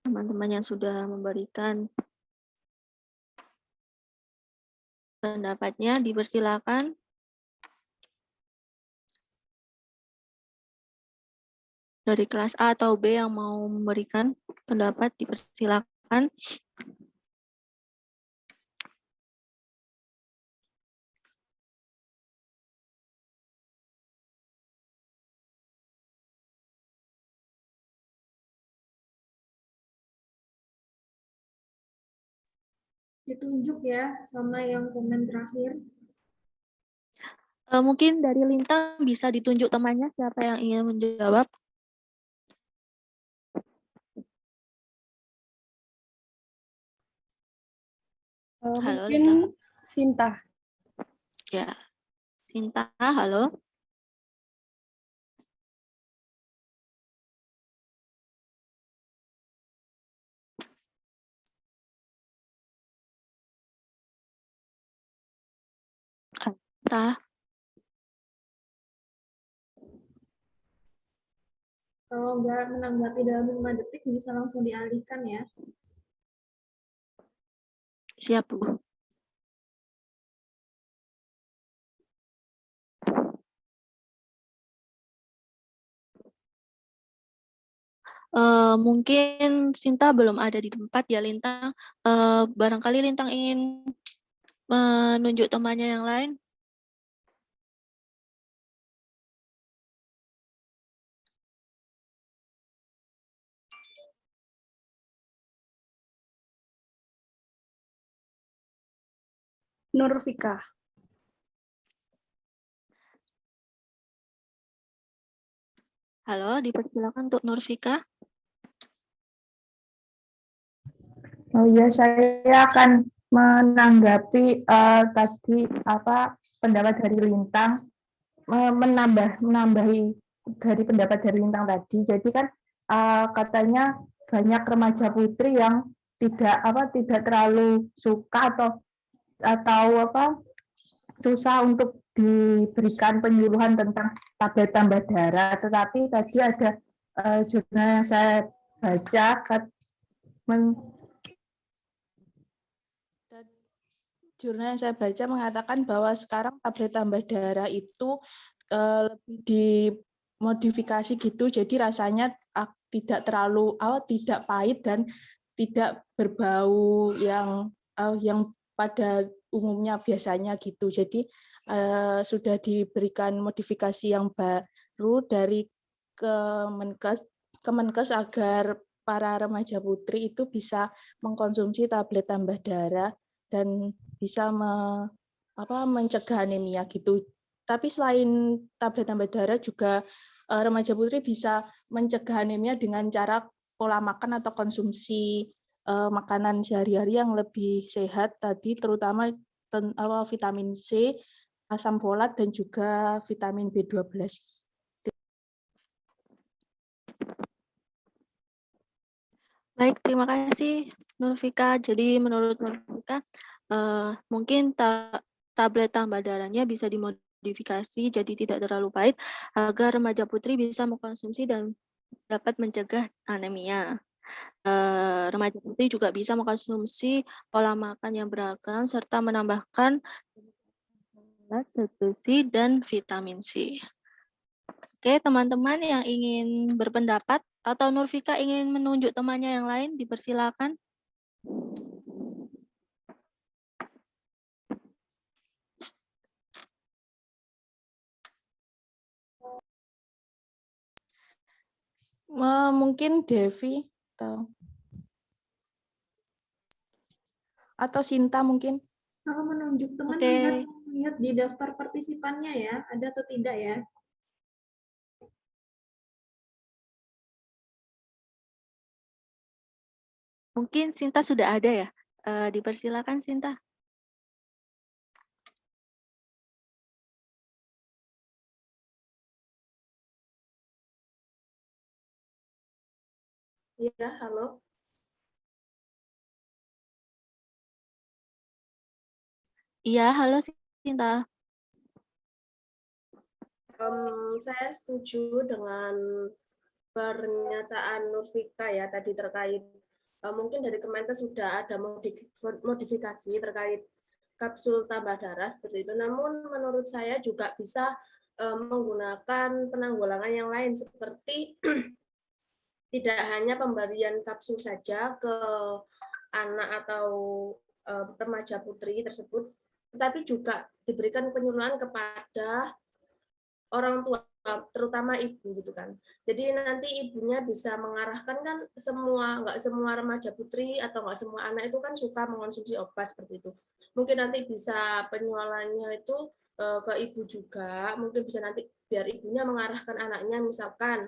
C: teman-teman yang sudah memberikan pendapatnya, dipersilakan. Dari kelas A atau B yang mau memberikan pendapat, dipersilakan.
A: Ditunjuk ya sama yang komen terakhir.
C: Mungkin dari Lintang bisa ditunjuk temannya siapa yang ingin menjawab. Halo,
H: Mungkin
C: Lintang.
H: Sinta.
C: Ya, Sinta, halo. Sinta.
A: Kalau nggak menanggapi dalam 5 detik bisa langsung dialihkan ya.
C: Siap, Bu. Mungkin Sinta belum ada di tempat ya, Lintang. Barangkali Lintang ingin menunjuk temannya yang lain.
H: Nurfika.
C: Halo, dipersilakan untuk Nurfika.
I: Oh iya, saya akan menanggapi tadi pendapat dari Lintang, menambahi dari pendapat dari Lintang tadi. Jadi kan katanya banyak remaja putri yang tidak terlalu suka atau susah untuk diberikan penyuluhan tentang tablet tambah darah. Tetapi tadi ada jurnal yang saya baca
J: jurnal yang saya baca mengatakan bahwa sekarang tablet tambah darah itu lebih dimodifikasi gitu, jadi rasanya tidak terlalu tidak pahit dan tidak berbau yang pada umumnya biasanya gitu. Jadi sudah diberikan modifikasi yang baru dari Kemenkes agar para remaja putri itu bisa mengkonsumsi tablet tambah darah dan bisa mencegah anemia gitu. Tapi selain tablet tambah darah juga remaja putri bisa mencegah anemia dengan cara pola makan atau konsumsi makanan sehari-hari yang lebih sehat tadi, terutama vitamin C, asam folat dan juga vitamin B12.
C: Baik, terima kasih Nurfika. Jadi menurut Nurfika, mungkin tablet tambah darahnya bisa dimodifikasi jadi tidak terlalu pahit agar remaja putri bisa mengkonsumsi dan dapat mencegah anemia. Remaja putri juga bisa mengkonsumsi pola makan yang beragam serta menambahkan zat besi dan vitamin C. Oke, teman-teman yang ingin berpendapat atau Nurfika ingin menunjuk temannya yang lain, dipersilakan.
J: Mungkin Devi atau Sinta mungkin.
A: Kalau menunjuk teman, lihat di daftar partisipannya ya, ada atau tidak ya.
C: Mungkin Sinta sudah ada ya. Dipersilakan Sinta.
A: Iya, halo.
C: Iya, halo Sinta.
K: Saya setuju dengan pernyataan Nurfika ya tadi terkait mungkin dari Kemenkes sudah ada modifikasi terkait kapsul tambah darah seperti itu. Namun menurut saya juga bisa menggunakan penanggulangan yang lain seperti tidak hanya pemberian kapsul saja ke anak atau remaja putri tersebut, tetapi juga diberikan penyuluhan kepada orang tua, terutama ibu gitu kan. Jadi nanti ibunya bisa mengarahkan kan nggak semua remaja putri atau nggak semua anak itu kan suka mengonsumsi obat seperti itu. Mungkin nanti bisa penyuluhannya itu ke ibu juga, mungkin bisa nanti biar ibunya mengarahkan anaknya misalkan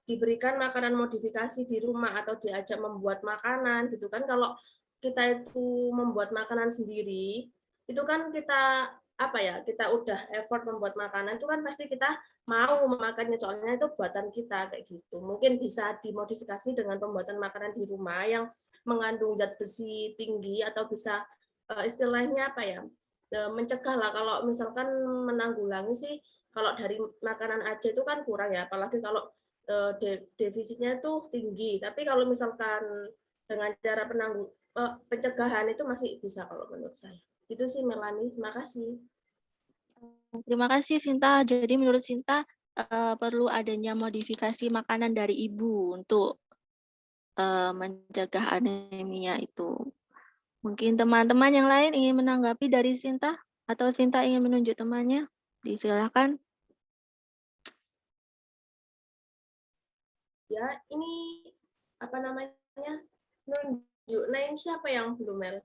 K: diberikan makanan modifikasi di rumah atau diajak membuat makanan gitu kan. Kalau kita itu membuat makanan sendiri, itu kan kita kita udah effort membuat makanan itu kan pasti kita mau memakannya, soalnya itu buatan kita kayak gitu. Mungkin bisa dimodifikasi dengan pembuatan makanan di rumah yang mengandung zat besi tinggi atau bisa istilahnya mencegah lah. Kalau misalkan menanggulangi sih kalau dari makanan aja itu kan kurang ya, apalagi kalau defisitnya itu tinggi. Tapi kalau misalkan dengan cara pencegahan itu masih bisa kalau menurut saya. Itu sih Melani, terima kasih.
C: Terima kasih Sinta. Jadi menurut Sinta perlu adanya modifikasi makanan dari ibu untuk mencegah anemia itu. Mungkin teman-teman yang lain ingin menanggapi dari Sinta atau Sinta ingin menunjuk temannya? Disilakan.
K: Ya, ini apa namanya? Nunjuk. Nah, ini siapa yang belum, Mel?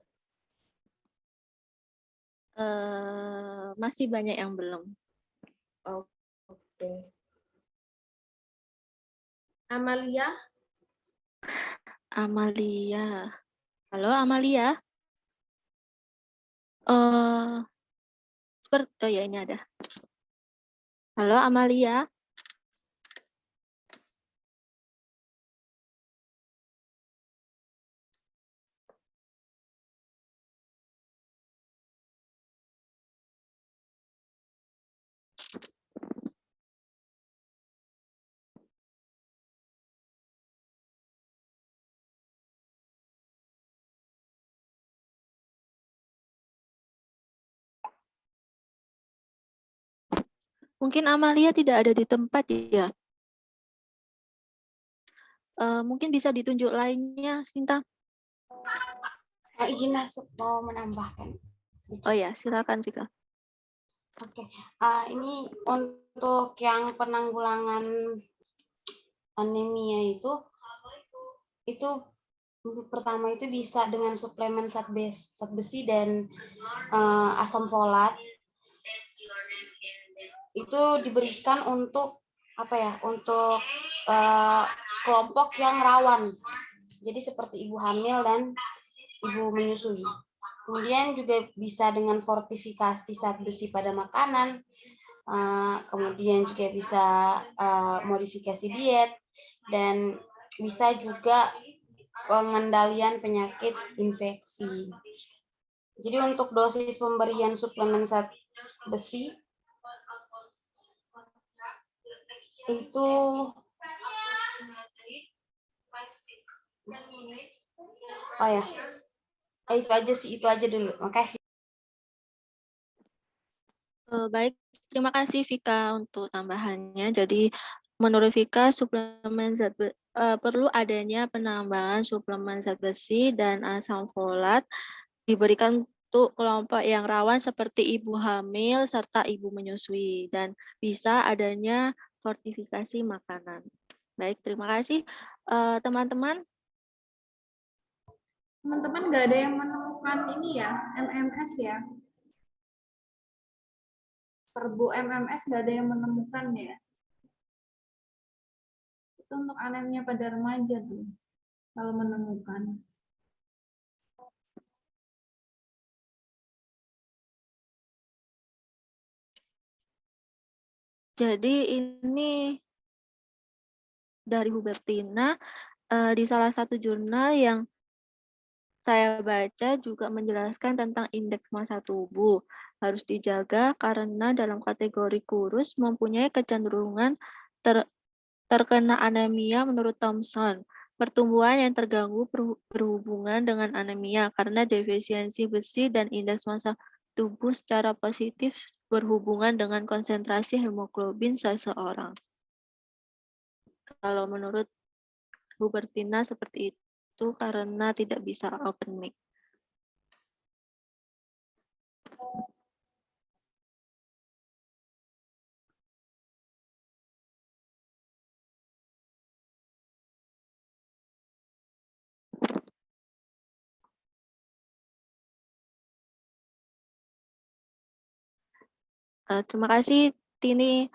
C: Masih banyak yang belum.
K: Oke. Amalia?
C: Amalia. Halo Amalia. Oh ya, ini ada. Halo Amalia. Mungkin Amalia tidak ada di tempat ya. Mungkin bisa ditunjuk lainnya, Sinta.
F: Izin masuk, mau menambahkan.
C: Oh ya, silakan Vika.
F: Oke, ini untuk yang penanggulangan anemia itu pertama itu bisa dengan suplemen zat besi dan asam folat. Itu diberikan untuk untuk kelompok yang rawan. Jadi seperti ibu hamil dan ibu menyusui. Kemudian juga bisa dengan fortifikasi zat besi pada makanan. Kemudian juga bisa modifikasi diet dan bisa juga pengendalian penyakit infeksi. Jadi untuk dosis pemberian suplemen zat besi itu itu aja dulu. Makasih.
C: Baik, terima kasih Vika untuk tambahannya. Jadi menurut Vika suplemen perlu adanya penambahan suplemen zat besi dan asam folat diberikan untuk kelompok yang rawan seperti ibu hamil serta ibu menyusui dan bisa adanya fortifikasi makanan. Baik, terima kasih teman-teman.
A: Teman-teman nggak ada yang menemukan ini ya, MMS ya. Perbu MMS nggak ada yang menemukan ya. Itu untuk anemia pada remaja tuh, kalau menemukan.
C: Jadi ini dari Hubertina di salah satu jurnal yang saya baca juga menjelaskan tentang indeks massa tubuh. Harus dijaga karena dalam kategori kurus mempunyai kecenderungan terkena anemia menurut Thomson. Pertumbuhan yang terganggu berhubungan dengan anemia karena defisiensi besi dan indeks massa tubuh secara positif berhubungan dengan konsentrasi hemoglobin seseorang. Kalau menurut Hubertina seperti itu karena tidak bisa open mic. Terima kasih Tini.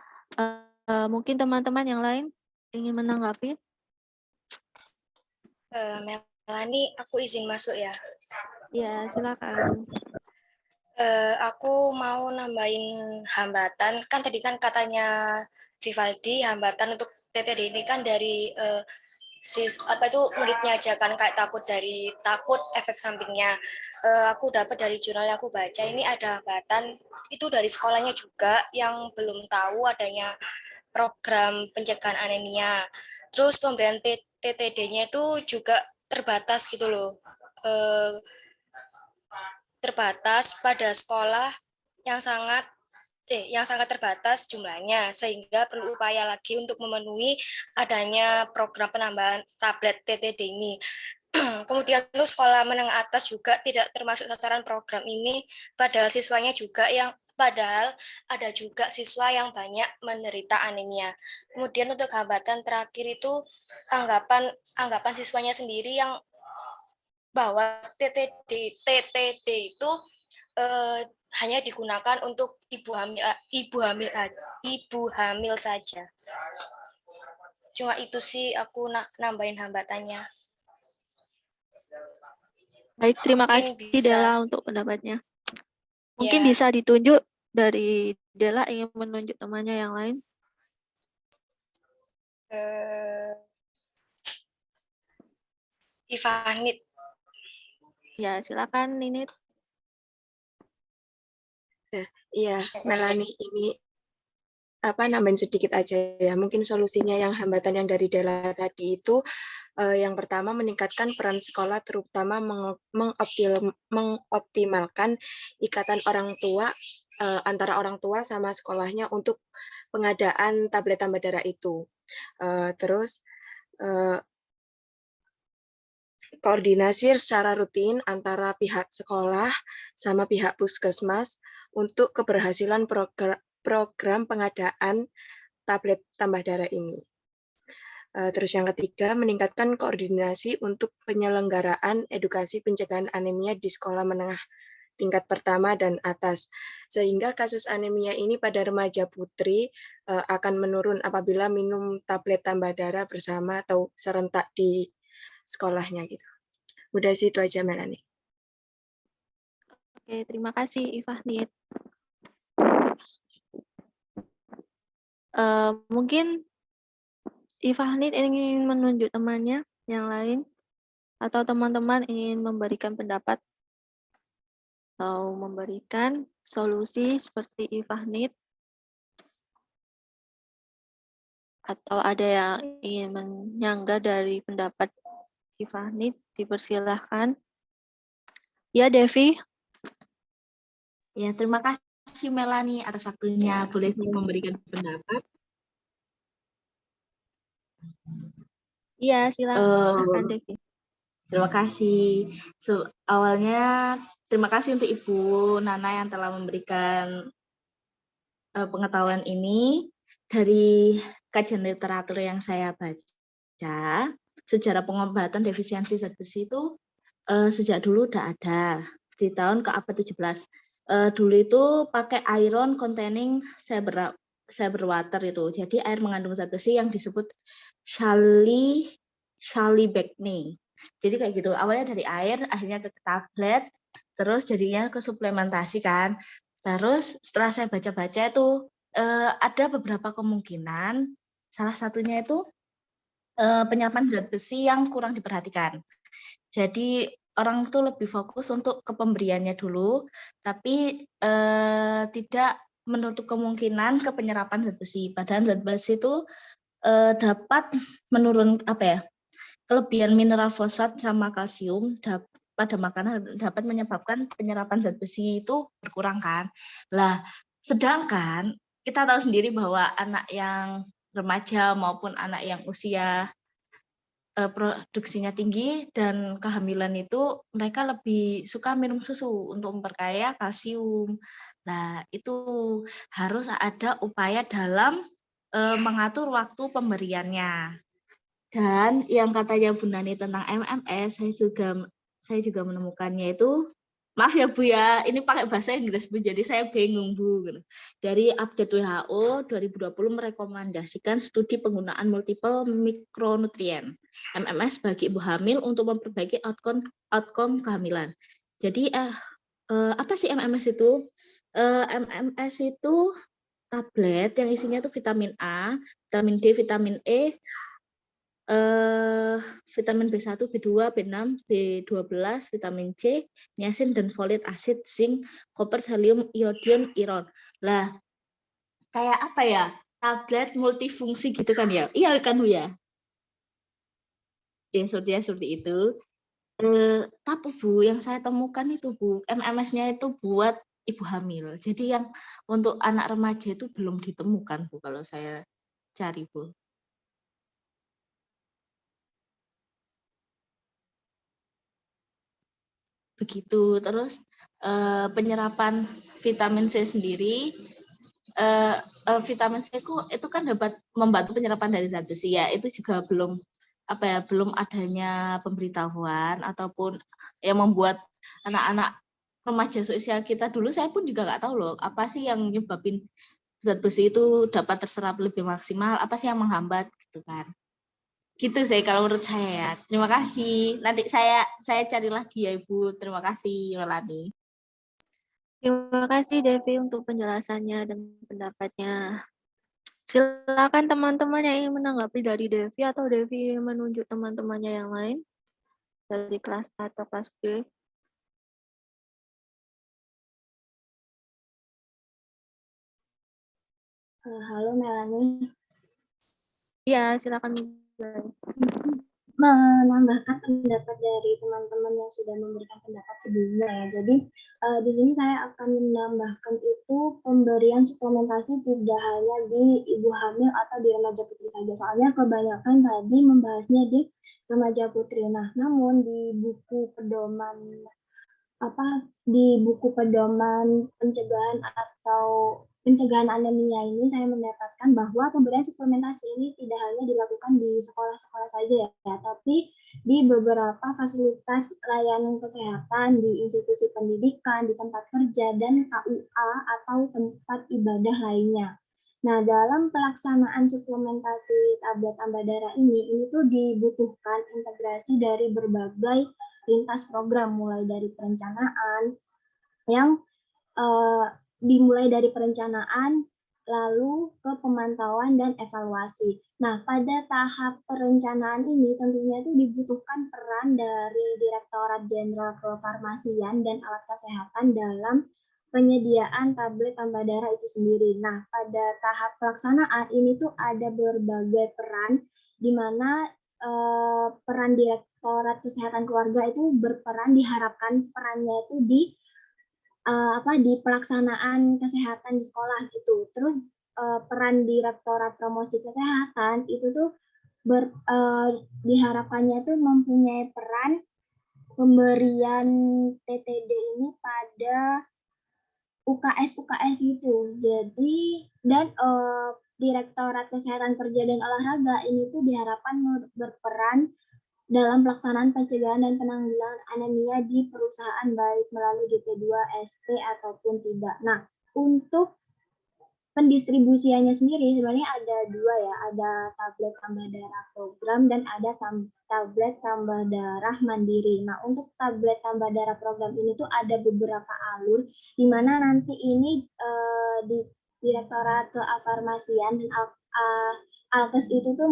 C: Mungkin teman-teman yang lain ingin menanggapi?
L: Melani, aku izin masuk ya.
C: Ya, silakan.
L: Aku mau nambahin hambatan. Kan tadi kan katanya Rivaldi hambatan untuk TTD ini kan dari muridnya aja kan kayak takut efek sampingnya. Aku dapat dari jurnal yang aku baca ini ada hambatan itu dari sekolahnya juga yang belum tahu adanya program pencegahan anemia. Terus pemberian TTD-nya itu juga terbatas gitu loh. terbatas pada sekolah yang sangat terbatas jumlahnya, sehingga perlu upaya lagi untuk memenuhi adanya program penambahan tablet TTD ini. Kemudian untuk sekolah menengah atas juga tidak termasuk sasaran program ini, padahal ada juga siswa yang banyak menderita anemia. Kemudian untuk hambatan terakhir itu anggapan siswanya sendiri yang bahwa TTD itu hanya digunakan untuk ibu hamil saja. Cuma itu sih aku nambahin hambatannya.
C: Baik, terima
L: Mungkin
C: kasih
L: bisa.
C: Dela untuk pendapatnya. Mungkin
L: Ya.
C: bisa ditunjuk dari Dela ingin menunjuk temannya yang lain.
L: Ivanit.
C: Ya, silakan Ninit.
M: Iya, Melani, ini nambahin sedikit aja ya. Mungkin solusinya yang hambatan yang dari Dela tadi itu yang pertama meningkatkan peran sekolah, terutama mengoptimalkan ikatan orang tua antara orang tua sama sekolahnya untuk pengadaan tablet tambah darah itu. Terus koordinasi secara rutin antara pihak sekolah sama pihak puskesmas untuk keberhasilan program pengadaan tablet tambah darah ini. Terus yang ketiga, meningkatkan koordinasi untuk penyelenggaraan edukasi pencegahan anemia di sekolah menengah tingkat pertama dan atas, sehingga kasus anemia ini pada remaja putri akan menurun apabila minum tablet tambah darah bersama atau serentak di sekolahnya gitu. Udah sih itu aja, Melani.
C: Oke, terima kasih Ivanit. Mungkin Ivanit ingin menunjuk temannya yang lain, atau teman-teman ingin memberikan pendapat atau memberikan solusi seperti Ivanit, atau ada yang ingin menyangga dari pendapat Ivanit, dipersilahkan. Ya, Devi.
N: Ya, terima kasih Melani atas waktunya. Boleh memberikan pendapat?
C: Iya, silakan Devi.
N: Terima kasih. Awalnya terima kasih untuk Ibu Nana yang telah memberikan pengetahuan ini. Dari kajian literatur yang saya baca, sejarah pengobatan defisiensi zat besi itu sejak dulu udah ada di tahun ke abad 17. Dulu itu pakai iron containing cyber water itu. Jadi air mengandung zat besi yang disebut Charlie-Bagney. Jadi kayak gitu. Awalnya dari air, akhirnya ke tablet, terus jadinya ke suplementasi kan. Terus setelah saya baca-baca itu ada beberapa kemungkinan. Salah satunya itu penyerapan zat besi yang kurang diperhatikan. Jadi orang tuh lebih fokus untuk ke pemberiannya dulu, tapi tidak menutup kemungkinan ke penyerapan zat besi. Padahal zat besi itu dapat menurun kelebihan mineral fosfat sama kalsium pada makanan dapat menyebabkan penyerapan zat besi itu berkurang kan. Lah, sedangkan kita tahu sendiri bahwa anak yang remaja maupun anak yang usia produksinya tinggi dan kehamilan itu mereka lebih suka minum susu untuk memperkaya kalsium. Nah, itu harus ada upaya dalam mengatur waktu pemberiannya. Dan yang katanya Bu Nani tentang MMS, saya juga menemukannya itu, maaf ya Bu ya, ini pakai bahasa Inggris Bu, jadi saya bingung Bu. Dari update WHO 2020 merekomendasikan studi penggunaan multiple mikronutrien MMS bagi ibu hamil untuk memperbaiki outcome kehamilan. Jadi apa sih MMS itu? MMS itu tablet yang isinya tuh vitamin A, vitamin D, vitamin E, vitamin B1, B2, B6, B12, vitamin C, niacin dan folit acid, zinc, koper, selium, iodium, iron. Lah, kayak apa ya? Tablet multifungsi gitu kan ya? Iya kan Bu ya? Ya seperti itu. Tapi Bu, yang saya temukan itu Bu, MMS-nya itu buat ibu hamil. Jadi yang untuk anak remaja itu belum ditemukan Bu, kalau saya cari Bu. Begitu. Terus penyerapan vitamin C sendiri, vitamin C itu kan dapat membantu penyerapan dari zat besi ya. Itu juga belum belum adanya pemberitahuan ataupun yang membuat anak-anak remaja seusia kita dulu, saya pun juga nggak tahu loh apa sih yang nyebabin zat besi itu dapat terserap lebih maksimal, apa sih yang menghambat gitu kan. Gitu sih kalau menurut saya ya. Terima kasih. Nanti saya cari lagi ya Ibu. Terima kasih Melani.
C: Terima kasih Devi untuk penjelasannya dan pendapatnya. Silakan teman-teman yang ingin menanggapi dari Devi atau Devi ingin menunjuk teman-temannya yang lain dari kelas A atau kelas B.
O: Halo Melani.
C: Iya, silakan.
O: Menambahkan pendapat dari teman-teman yang sudah memberikan pendapat sebelumnya ya. Jadi di sini saya akan menambahkan itu pemberian suplementasi tidak hanya di ibu hamil atau di remaja putri saja. Soalnya kebanyakan tadi membahasnya di remaja putri. Nah, namun di buku pedoman pencegahan atau pencegahan anemia ini saya mendapatkan bahwa pemberian suplementasi ini tidak hanya dilakukan di sekolah-sekolah saja ya, tapi di beberapa fasilitas layanan kesehatan, di institusi pendidikan, di tempat kerja, dan KUA atau tempat ibadah lainnya. Nah, dalam pelaksanaan suplementasi tablet tambah darah ini tuh dibutuhkan integrasi dari berbagai lintas program, mulai dari perencanaan yang dimulai dari perencanaan lalu ke pemantauan dan evaluasi. Nah, pada tahap perencanaan ini tentunya itu dibutuhkan peran dari Direktorat Jenderal Kefarmasian dan Alat Kesehatan dalam penyediaan tablet tambah darah itu sendiri. Nah, pada tahap pelaksanaan ini tuh ada berbagai peran di mana peran Direktorat Kesehatan Keluarga itu berperan, diharapkan perannya itu di pelaksanaan kesehatan di sekolah gitu. Terus peran Direktorat Promosi Kesehatan itu tuh diharapkannya itu mempunyai peran pemberian TTD ini pada UKS gitu. Jadi dan Direktorat Kesehatan Kerja dan Olahraga ini tuh diharapkan berperan dalam pelaksanaan pencegahan dan penanggulangan anemia di perusahaan baik melalui GP2, SP ataupun tidak. Nah, untuk pendistribusiannya sendiri sebenarnya ada dua ya, ada tablet tambah darah program dan ada tablet tambah darah mandiri. Nah, untuk tablet tambah darah program ini tuh ada beberapa alur di mana nanti ini di Direktorat Kefarmasian dan Alkes itu tuh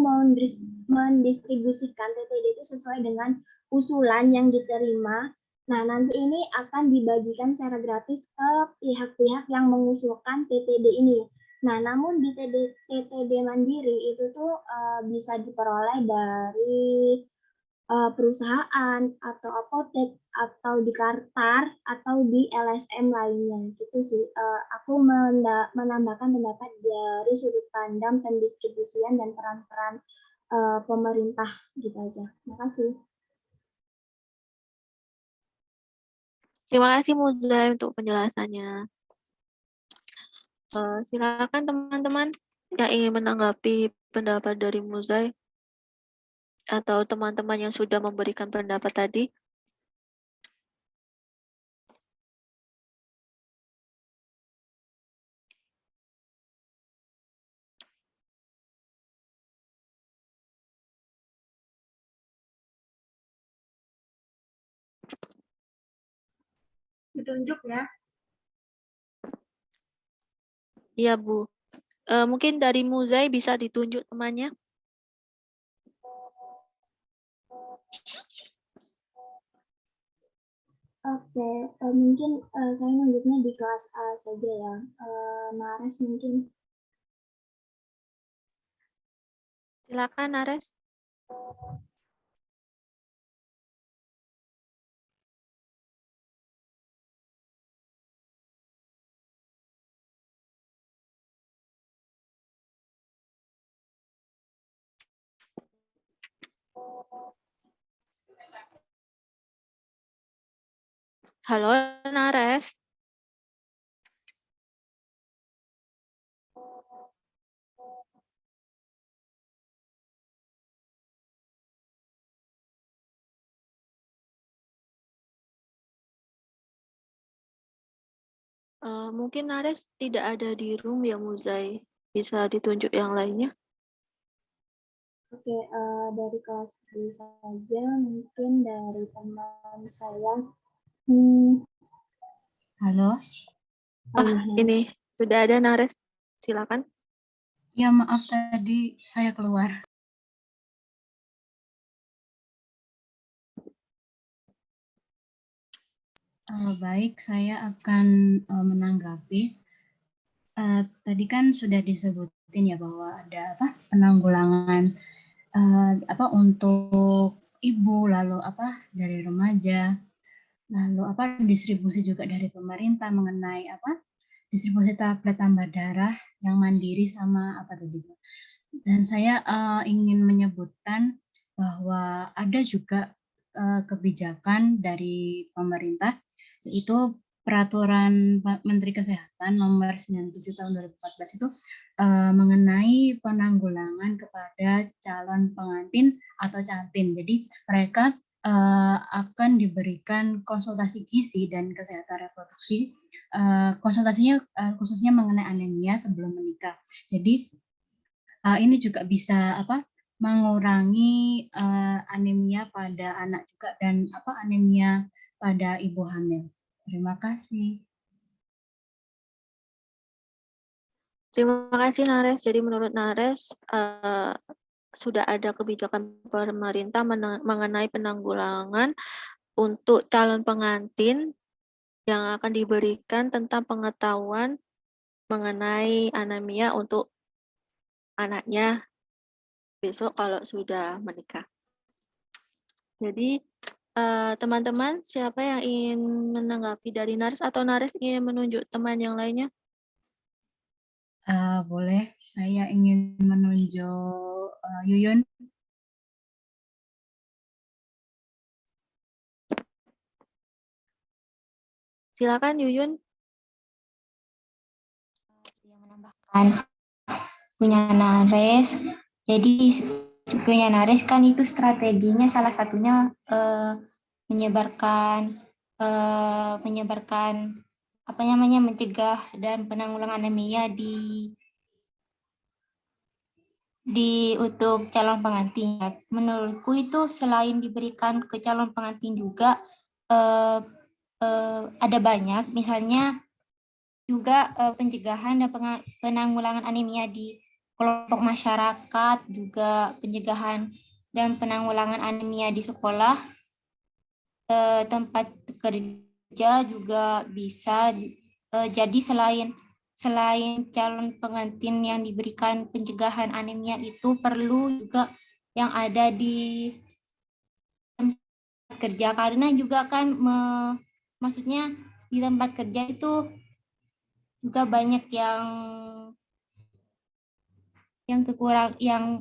O: mendistribusikan TTD itu sesuai dengan usulan yang diterima. Nah, nanti ini akan dibagikan secara gratis ke pihak-pihak yang mengusulkan TTD ini. Nah, namun di TTD mandiri itu tuh bisa diperoleh dari perusahaan atau apotek atau di Kartar atau di LSM lainnya gitu sih. Aku menambahkan pendapat dari sudut pandang pendistribusian dan peran-peran pemerintah gitu aja. Terima kasih.
C: Terima kasih Muzai untuk penjelasannya. Silakan teman-teman yang ingin menanggapi pendapat dari Muzai atau teman-teman yang sudah memberikan pendapat tadi.
A: Ditunjuk ya.
C: Iya Bu. Mungkin dari Muzai bisa ditunjuk temannya.
O: Oke, mungkin saya nunjuknya di kelas A saja ya. Nares mungkin.
C: Silakan Nares. Halo, Nares. Mungkin Nares tidak ada di room ya, Muzai. Bisa ditunjuk yang lainnya?
O: Oke, dari kelas B saja, mungkin dari teman saya.
P: Halo?
C: Ini sudah ada Nares. Silakan.
P: Ya, maaf tadi saya keluar. Baik, saya akan menanggapi. Tadi kan sudah disebutin ya bahwa ada penanggulangan untuk ibu, lalu dari remaja, lalu distribusi juga dari pemerintah mengenai distribusi tablet tambah darah yang mandiri sama tadi. Dan saya ingin menyebutkan bahwa ada juga kebijakan dari pemerintah, yaitu Peraturan Menteri Kesehatan Nomor 97 Tahun 2014 itu mengenai penanggulangan kepada calon pengantin atau cantin. Jadi mereka akan diberikan konsultasi gizi dan kesehatan reproduksi, konsultasinya khususnya mengenai anemia sebelum menikah. Jadi ini juga bisa mengurangi anemia pada anak juga dan anemia pada ibu hamil. Terima kasih.
C: Terima kasih Nares. Jadi menurut Nares sudah ada kebijakan pemerintah mengenai penanggulangan untuk calon pengantin yang akan diberikan tentang pengetahuan mengenai anemia untuk anaknya besok kalau sudah menikah. Jadi teman-teman, siapa yang ingin menanggapi dari Nares atau Nares ingin menunjuk teman yang lainnya?
P: Boleh, saya ingin menunjuk Yuyun.
C: Silakan Yuyun.
Q: Punya Nares. Jadi punya Nares kan itu strateginya salah satunya menyebarkan mencegah dan penanggulangan anemia di untuk calon pengantin. Menurutku itu selain diberikan ke calon pengantin juga ada banyak, misalnya juga pencegahan dan penanggulangan anemia di kelompok masyarakat, juga pencegahan dan penanggulangan anemia di sekolah, tempat kerja juga bisa. Jadi selain calon pengantin yang diberikan pencegahan anemia itu perlu juga yang ada di tempat kerja, karena juga kan maksudnya di tempat kerja itu juga banyak yang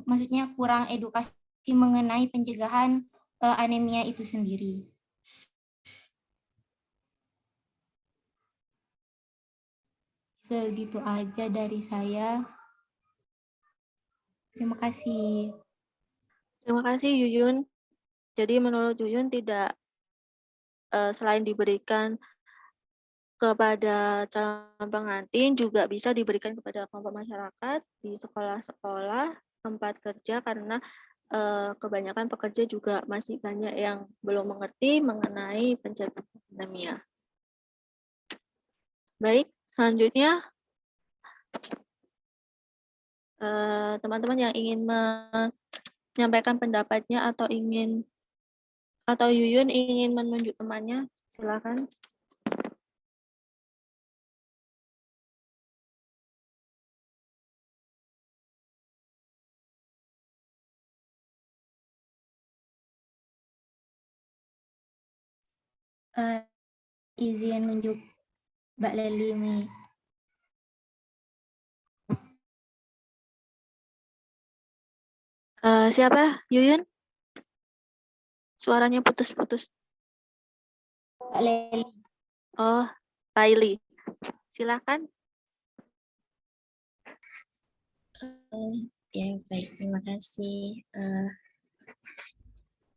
Q: maksudnya kurang edukasi mengenai pencegahan anemia itu sendiri. Segitu aja dari saya. Terima kasih.
C: Terima kasih Yuyun. Jadi menurut Yuyun tidak selain diberikan kepada calon pengantin juga bisa diberikan kepada kelompok masyarakat di sekolah-sekolah, tempat kerja, karena kebanyakan pekerja juga masih banyak yang belum mengerti mengenai pencegahan anemia. Baik, selanjutnya teman-teman yang ingin menyampaikan pendapatnya atau Yuyun ingin menunjuk temannya, silakan.
Q: Izin nunjuk Mbak Lelimi.
C: Siapa? Yuyun? Suaranya putus-putus.
Q: Mbak Leli.
C: Oh, Laili. Silakan.
G: Ya, baik. Terima kasih.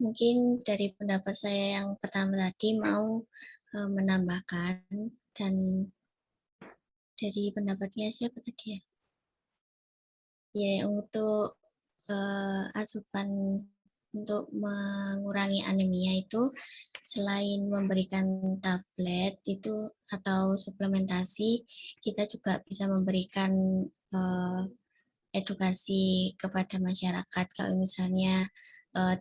G: Mungkin dari pendapat saya yang pertama tadi mau menambahkan, dan dari pendapatnya siapa tadi ya? Ya, untuk asupan untuk mengurangi anemia itu selain memberikan tablet itu atau suplementasi, kita juga bisa memberikan edukasi kepada masyarakat kalau misalnya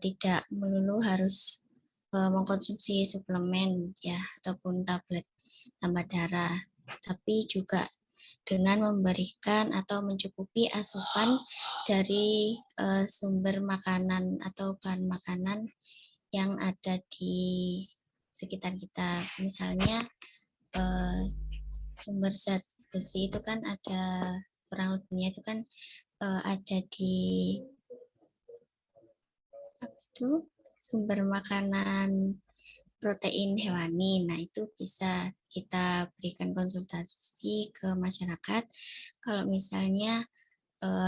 G: tidak melulu harus mengkonsumsi suplemen ya ataupun tablet tambah darah, tapi juga dengan memberikan atau mencukupi asupan dari sumber makanan atau bahan makanan yang ada di sekitar kita. Misalnya sumber zat besi itu kan ada, kurang lebihnya itu kan ada di itu sumber makanan protein hewani. Nah, itu bisa kita berikan konsultasi ke masyarakat. Kalau misalnya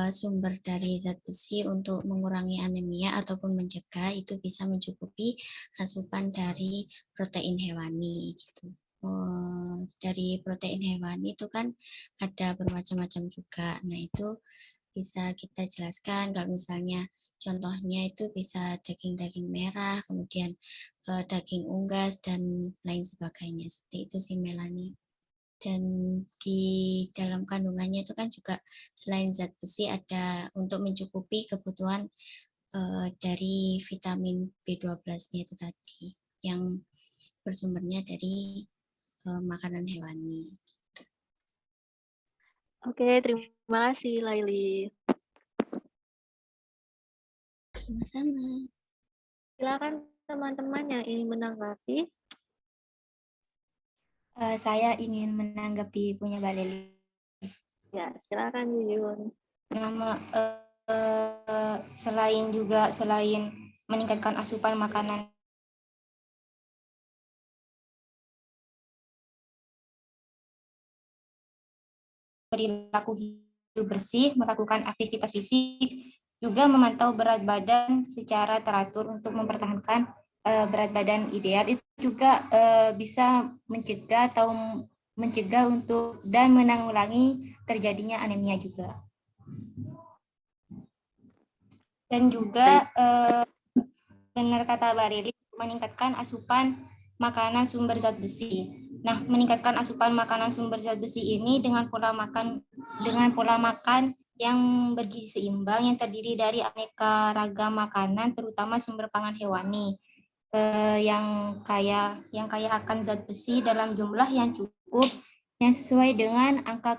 G: sumber dari zat besi untuk mengurangi anemia ataupun mencegah itu bisa mencukupi asupan dari protein hewani gitu. Dari protein hewani itu kan ada bermacam-macam juga. Nah, itu bisa kita jelaskan kalau misalnya contohnya itu bisa daging-daging merah, kemudian daging unggas, dan lain sebagainya. Seperti itu sih, Melanie. Dan di dalam kandungannya itu kan juga selain zat besi ada untuk mencukupi kebutuhan dari vitamin B12-nya itu tadi, yang bersumbernya dari makanan hewani.
C: Oke, terima kasih Laili.
G: Sama-sama.
C: Silakan teman-teman yang ingin menanggapi.
Q: Saya ingin menanggapi punya Mbak Leli.
C: Ya, silakan Yuyun.
Q: Selain meningkatkan asupan makanan perilaku hidup bersih, melakukan aktivitas fisik, juga memantau berat badan secara teratur untuk mempertahankan berat badan ideal. Itu juga bisa mencegah untuk dan menanggulangi terjadinya anemia juga. Dan juga benar kata Mbak Riri, meningkatkan asupan makanan sumber zat besi. Nah, meningkatkan asupan makanan sumber zat besi ini dengan pola makan yang bergizi seimbang yang terdiri dari aneka ragam makanan, terutama sumber pangan hewani yang kaya akan zat besi dalam jumlah yang cukup, yang sesuai dengan angka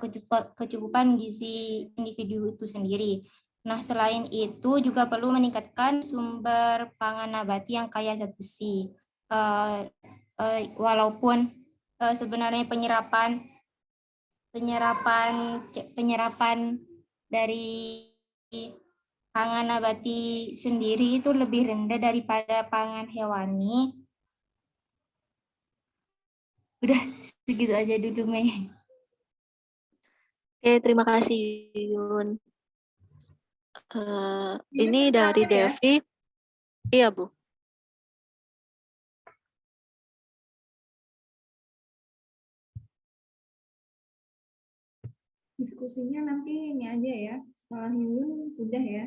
Q: kecukupan gizi individu itu sendiri. Nah, selain itu juga perlu meningkatkan sumber pangan nabati yang kaya zat besi. Walaupun sebenarnya penyerapan dari pangan nabati sendiri itu lebih rendah daripada pangan hewani. Udah segitu aja dulu, Mei.
C: Oke, terima kasih Yuyun. Ini dari Devi. Iya, Bu.
A: Diskusinya nanti ini aja ya, setelah Yuyun sudah ya.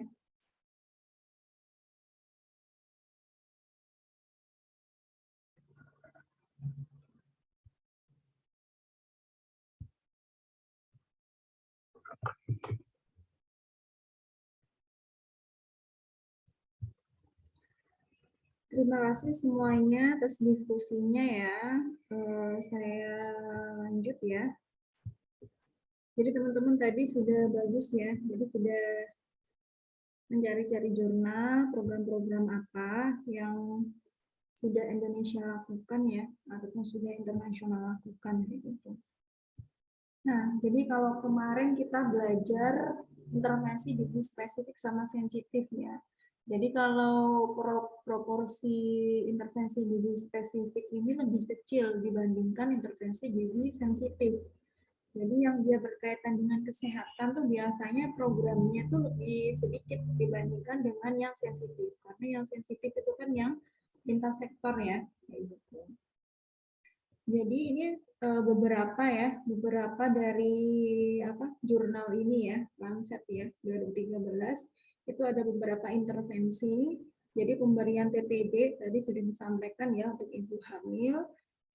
A: Terima kasih semuanya atas diskusinya ya. Saya lanjut ya. Jadi teman-teman tadi sudah bagus ya. Jadi sudah mencari-cari jurnal, program-program apa yang sudah Indonesia lakukan ya, ataupun sudah internasional lakukan gitu. Nah, jadi kalau kemarin kita belajar intervensi disease spesifik sama sensitif ya. Jadi kalau proporsi intervensi gizi spesifik ini lebih kecil dibandingkan intervensi gizi sensitif. Jadi yang dia berkaitan dengan kesehatan tuh biasanya programnya tuh lebih sedikit dibandingkan dengan yang sensitif. Karena yang sensitif itu kan yang lintas sektor ya, kayak gitu. Jadi ini beberapa dari jurnal ini ya, Lancet ya, 2013 itu ada beberapa intervensi. Jadi pemberian TTD tadi sudah disampaikan ya untuk ibu hamil.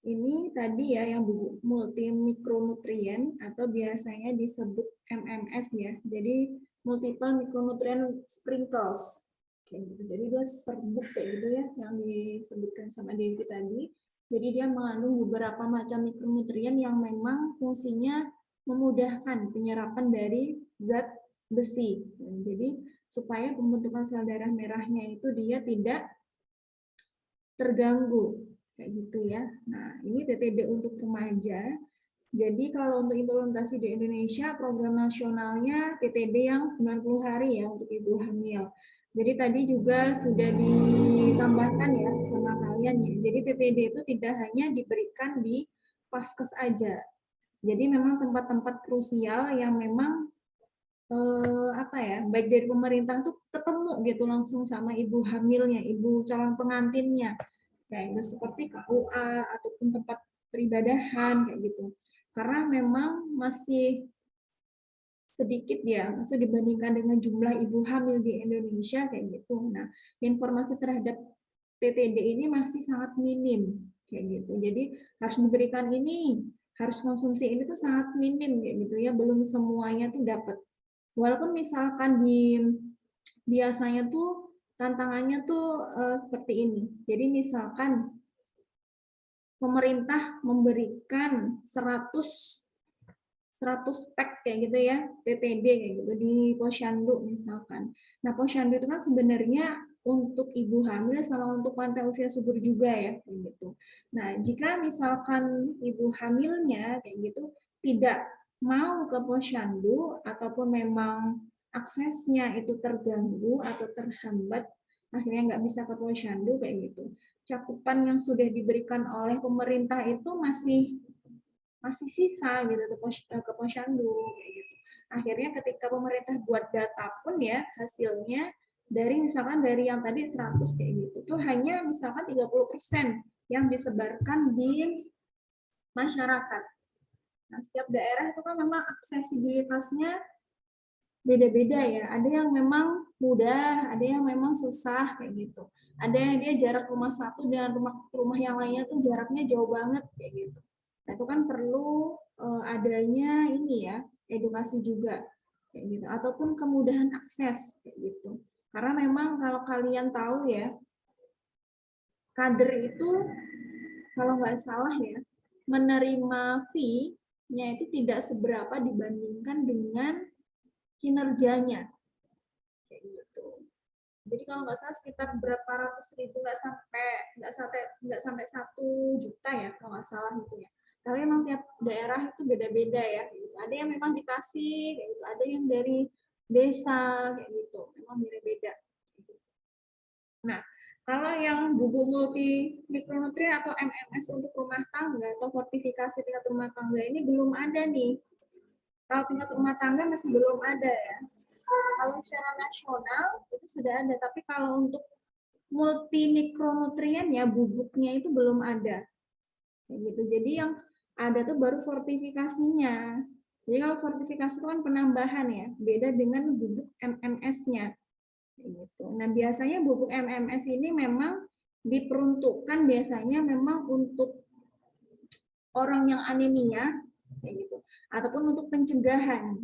A: Ini tadi ya yang multi mikronutrien atau biasanya disebut MMS ya. Jadi multiple micronutrient sprinkles. Kayak gitu. Jadi dia serbuk kayak gitu ya yang disebutkan sama Dewi tadi. Jadi dia mengandung beberapa macam mikronutrien yang memang fungsinya memudahkan penyerapan dari zat besi. Jadi supaya pembentukan sel darah merahnya itu dia tidak terganggu. Kayak gitu ya. Nah, ini TTD untuk remaja. Jadi kalau untuk implementasi di Indonesia, program nasionalnya TTD yang 90 hari ya untuk ibu hamil. Jadi tadi juga sudah ditambahkan ya sama kalian ya. Jadi TTD itu tidak hanya diberikan di Paskes aja. Jadi memang tempat-tempat krusial yang memang baik dari pemerintah tuh ketemu gitu langsung sama ibu hamilnya, ibu calon pengantinnya. Kayak seperti KUA ataupun tempat peribadahan kayak gitu. Karena memang masih sedikit ya, maksud dibandingkan dengan jumlah ibu hamil di Indonesia kayak gitu. Nah, informasi terhadap TTD ini masih sangat minim kayak gitu. Jadi harus diberikan ini, harus konsumsi ini tuh sangat minim kayak gitu ya, belum semuanya tuh dapat. Walaupun misalkan biasanya tuh tantangannya tuh seperti ini. Jadi misalkan pemerintah memberikan 100 pack kayak gitu ya, TTD kayak gitu di posyandu misalkan. Nah, posyandu itu kan sebenarnya untuk ibu hamil sama untuk wanita usia subur juga ya, kayak gitu. Nah, jika misalkan ibu hamilnya kayak gitu tidak mau ke posyandu ataupun memang aksesnya itu terganggu atau terhambat, akhirnya nggak bisa ke posyandu kayak gitu. Cakupan yang sudah diberikan oleh pemerintah itu masih sisa gitu ke posyandu kayak gitu. Akhirnya ketika pemerintah buat data pun ya hasilnya dari misalkan dari yang tadi 100 kayak gitu tuh hanya misalkan 30% yang disebarkan di masyarakat. Nah, setiap daerah itu kan memang aksesibilitasnya beda-beda ya. Ada yang memang mudah, ada yang memang susah kayak gitu. Ada yang dia jarak rumah satu dengan rumah yang lainnya tuh jaraknya jauh banget kayak gitu. Nah, itu kan perlu adanya ini ya, edukasi juga kayak gitu ataupun kemudahan akses kayak gitu. Karena memang kalau kalian tahu ya, kader itu kalau nggak salah ya, menerima fee-nya itu tidak seberapa dibandingkan dengan kinerjanya. Kayak gitu. Jadi kalau nggak salah sekitar berapa ratus ribu, nggak sampai 1 juta ya kalau nggak salah gitu ya. Tapi memang tiap daerah itu beda-beda ya. Ada yang memang dikasih, kayak gitu. Ada yang dari desa kayak gitu. Memang beda-beda. Nah, kalau yang bubuk multi mikronutrien atau MMS untuk rumah tangga atau fortifikasi tingkat rumah tangga ini belum ada nih. Kalau tingkat rumah tangga masih belum ada ya. Kalau secara nasional itu sudah ada, tapi kalau untuk multi mikronutrien ya bubuknya itu belum ada. Kayak gitu. Jadi yang ada tuh baru fortifikasinya. Jadi kalau fortifikasi itu kan penambahan ya, beda dengan bubuk MMS-nya. Gitu. Nah, biasanya bubuk MMS ini memang diperuntukkan biasanya memang untuk orang yang anemia kayak gitu ataupun untuk pencegahan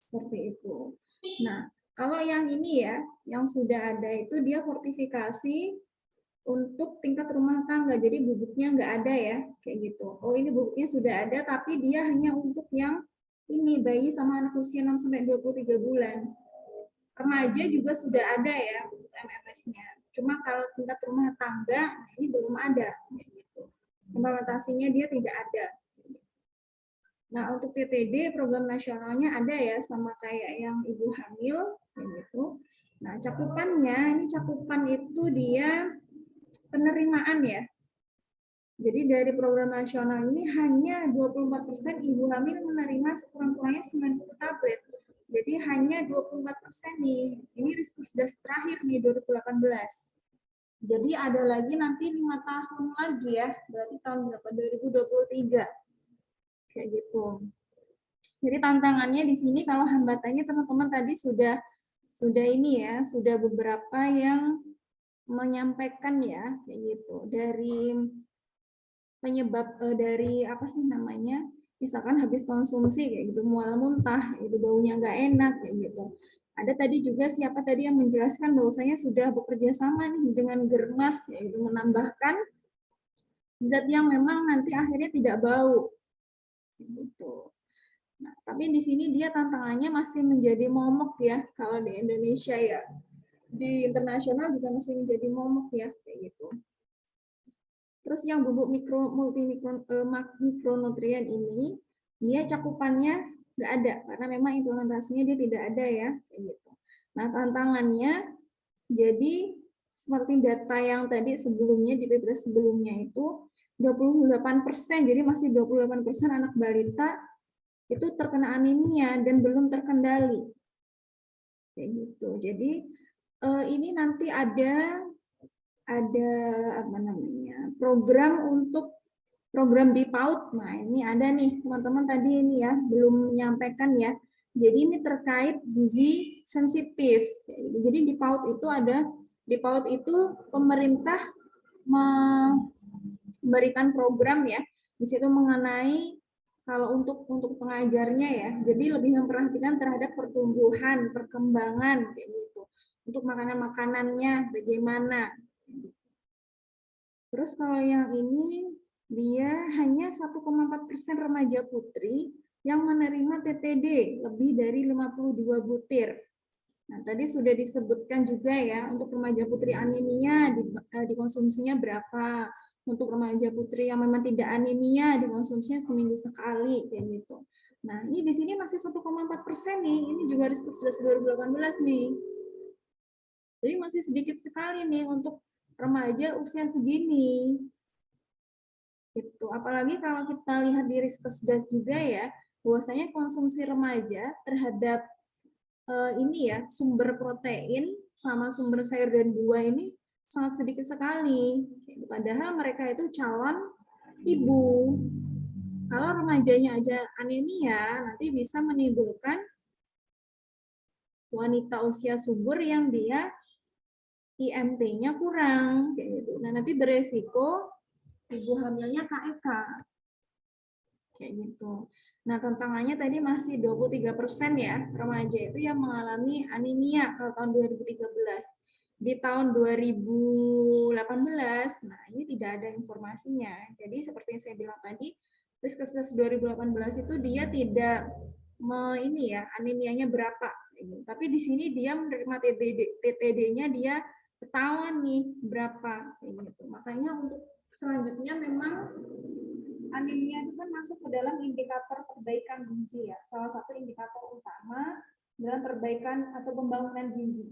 A: seperti itu. Nah, kalau yang ini ya, yang sudah ada itu dia fortifikasi untuk tingkat rumah tangga. Jadi bubuknya nggak ada ya, kayak gitu. Oh, ini bubuknya sudah ada tapi dia hanya untuk yang ini bayi sama anak usia 6 sampai 23 bulan. Remaja juga sudah ada ya MMS-nya. Cuma kalau tingkat rumah tangga ini belum ada gitu. Implementasinya dia tidak ada. Nah, untuk TTD program nasionalnya ada ya sama kayak yang ibu hamil gitu. Nah, cakupannya, ini cakupan itu dia penerimaan ya. Jadi dari program nasional ini hanya 24% ibu hamil menerima sekurang-kurangnya 90 tablet. Jadi hanya 24% nih. Ini Riskesdas terakhir nih 2018. Jadi ada lagi nanti 5 tahun lagi ya. Berarti tahun berapa? 2023. Kayak gitu. Jadi tantangannya di sini kalau hambatannya teman-teman tadi sudah ini ya, sudah beberapa yang menyampaikan ya, kayak gitu. Dari penyebab dari apa sih namanya, misalkan habis konsumsi kayak gitu, mual muntah, itu baunya nggak enak kayak gitu. Ada tadi juga siapa tadi yang menjelaskan bahwasanya sudah bekerja sama nih dengan Germas, yaitu menambahkan zat yang memang nanti akhirnya tidak bau gitu. Nah, tapi di sini dia tantangannya masih menjadi momok ya kalau di Indonesia ya. Di internasional juga masih menjadi momok ya kayak gitu. Terus yang bubuk mikronutrien ini, dia cakupannya nggak ada karena memang implementasinya dia tidak ada ya, kayak gitu. Nah tantangannya, jadi seperti data yang tadi sebelumnya di PPDS sebelumnya itu 28%, jadi masih 28% anak balita itu terkena anemia dan belum terkendali, kayak gitu. Jadi ini nanti ada apa namanya, program di PAUD. Nah ini ada nih teman-teman tadi ini ya belum menyampaikan ya. Jadi ini terkait gizi sensitif. Jadi di PAUD itu ada, di PAUD itu pemerintah memberikan program ya di situ mengenai kalau untuk pengajarnya ya, jadi lebih memperhatikan terhadap pertumbuhan, perkembangan kayak gitu. Untuk makanannya bagaimana. Terus kalau yang ini, dia hanya 1,4% remaja putri yang menerima TTD lebih dari 52 butir. Nah, tadi sudah disebutkan juga ya, untuk remaja putri anemia dikonsumsinya berapa. Untuk remaja putri yang memang tidak anemia dikonsumsinya seminggu sekali, kayak gitu. Nah, ini di sini masih 1,4% nih, ini juga Riskesdas 2018 nih. Jadi masih sedikit sekali nih untuk remaja usia segini. Itu apalagi kalau kita lihat di Riskesdas juga ya, bahwasanya konsumsi remaja terhadap ini ya, sumber protein sama sumber sayur dan buah ini sangat sedikit sekali. Padahal mereka itu calon ibu. Kalau remajanya aja anemia, nanti bisa menimbulkan wanita usia subur yang dia IMT-nya kurang, kayak gitu. Nah, nanti beresiko ibu hamilnya KEK, kayak gitu. Nah, tantangannya tadi masih 23% ya, remaja itu yang mengalami anemia kalau tahun 2013. Di tahun 2018, nah ini tidak ada informasinya. Jadi seperti yang saya bilang tadi, Riskesdas 2018 itu dia tidak ini ya, anemianya berapa. Tapi di sini dia menerima TTD-nya dia ketahuan nih berapa gitu. Makanya untuk selanjutnya memang anemia itu kan masuk ke dalam indikator perbaikan gizi ya. Salah satu indikator utama dalam perbaikan atau pembangunan gizi.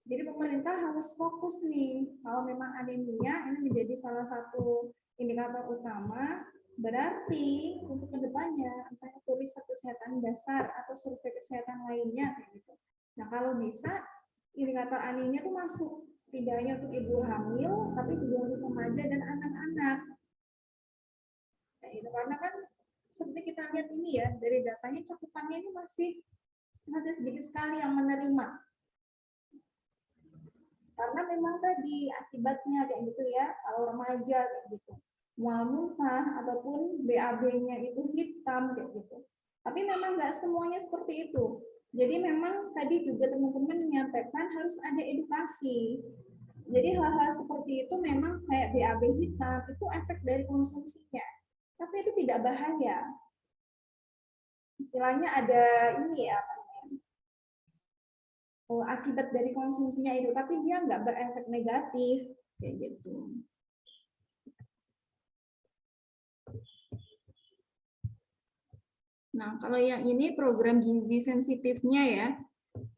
A: Jadi pemerintah harus fokus nih kalau memang anemia ini menjadi salah satu indikator utama. Berarti untuk kedepannya entah itu riset kesehatan dasar atau survei kesehatan lainnya gitu. Nah kalau bisa indikator anemia itu masuk tidak hanya untuk ibu hamil, tapi juga untuk remaja dan anak-anak. Nah, itu karena kan seperti kita lihat ini ya dari datanya cakupannya ini masih sedikit sekali yang menerima. Karena memang tadi akibatnya kayak gitu ya, kalau remaja kayak gitu, mual muntah ataupun BAB-nya itu hitam kayak gitu. Tapi memang nggak semuanya seperti itu. Jadi memang tadi juga teman-teman menyampaikan harus ada edukasi. Jadi hal-hal seperti itu memang kayak BAB hitam itu efek dari konsumsinya. Tapi itu tidak bahaya. Istilahnya ada ini ya, akibat dari konsumsinya itu, tapi dia nggak berefek negatif kayak gitu. Nah, kalau yang ini program gizi sensitifnya ya.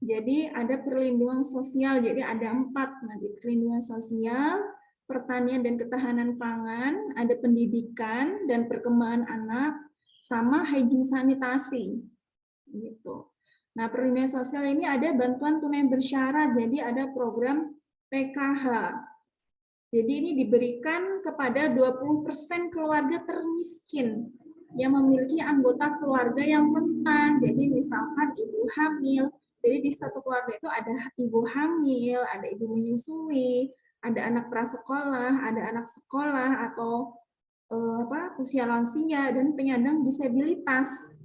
A: Jadi ada perlindungan sosial, jadi ada 4 nanti, perlindungan sosial, pertanian dan ketahanan pangan, ada pendidikan dan perkembangan anak, sama hygiene sanitasi. Gitu. Nah, perlindungan sosial ini ada bantuan tunai bersyarat, jadi ada program PKH. Jadi ini diberikan kepada 20% keluarga termiskin yang memiliki anggota keluarga yang rentan. Jadi misalkan ibu hamil, jadi di satu keluarga itu ada ibu hamil, ada ibu menyusui, ada anak prasekolah, ada anak sekolah atau usia lansia dan penyandang disabilitas.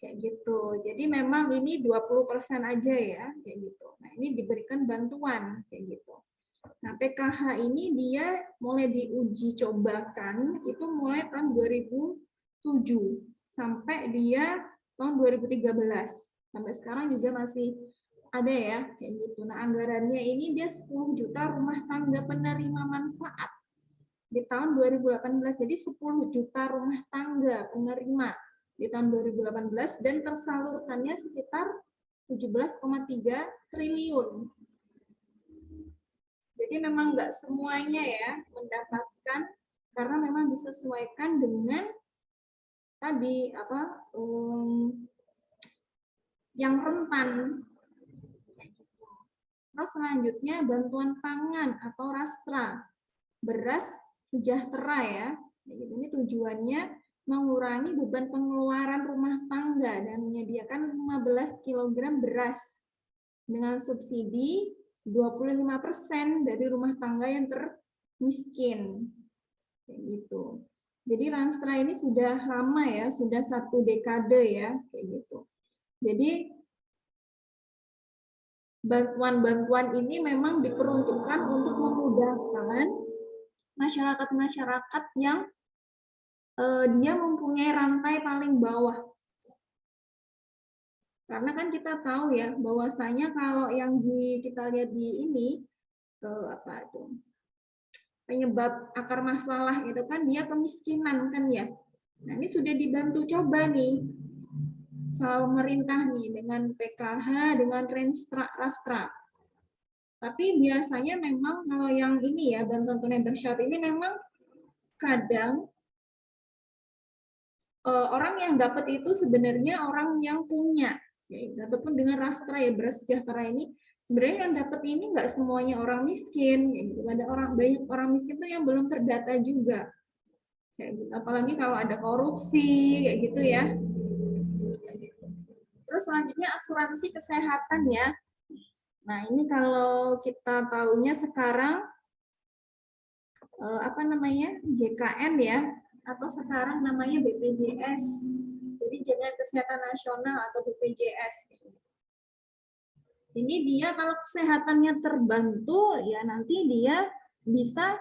A: Kayak gitu. Jadi memang ini 20% aja ya, kayak gitu. Nah, ini diberikan bantuan kayak gitu. Nah, PKH ini dia mulai diuji cobakan itu mulai tahun 2007 sampai dia tahun 2013. Sampai sekarang juga masih ada ya, kayak gitu. Nah, anggarannya ini dia 10 juta rumah tangga penerima manfaat di tahun 2018. Jadi 10 juta rumah tangga penerima di tahun 2018 dan tersalurkannya sekitar 17,3 triliun. Jadi memang nggak semuanya ya mendapatkan, karena memang disesuaikan dengan tadi yang rentan. Terus selanjutnya bantuan pangan atau rastra, beras sejahtera ya. Ini tujuannya mengurangi beban pengeluaran rumah tangga dan menyediakan 15 kg beras dengan subsidi 25% dari rumah tangga yang termiskin. Kayak gitu. Jadi rastra ini sudah lama ya, sudah 1 dekade ya, kayak gitu. Jadi bantuan-bantuan ini memang diperuntukkan untuk memudahkan masyarakat-masyarakat yang dia mempunyai rantai paling bawah. Karena kan kita tahu ya, bahwasanya kalau yang kita lihat di ini, penyebab akar masalah itu kan dia kemiskinan kan ya. Nah, ini sudah dibantu coba nih sama pemerintah nih dengan PKH, dengan rastra. Tapi biasanya memang kalau yang ini ya, bantuan tunai bersyarat ini memang kadang orang yang dapat itu sebenarnya orang yang punya. Ya, ataupun dengan rastra ya, beras sejahtera ini sebenarnya yang dapat ini nggak semuanya orang miskin, ya, gitu. Ada banyak orang miskin tuh yang belum terdata juga, kayak gitu. Apalagi kalau ada korupsi kayak gitu ya. Terus selanjutnya asuransi kesehatan ya. Nah ini kalau kita tahunya sekarang JKN ya, atau sekarang namanya BPJS. Jadi Jaminan Kesehatan Nasional atau BPJS. Ini dia kalau kesehatannya terbantu ya nanti dia bisa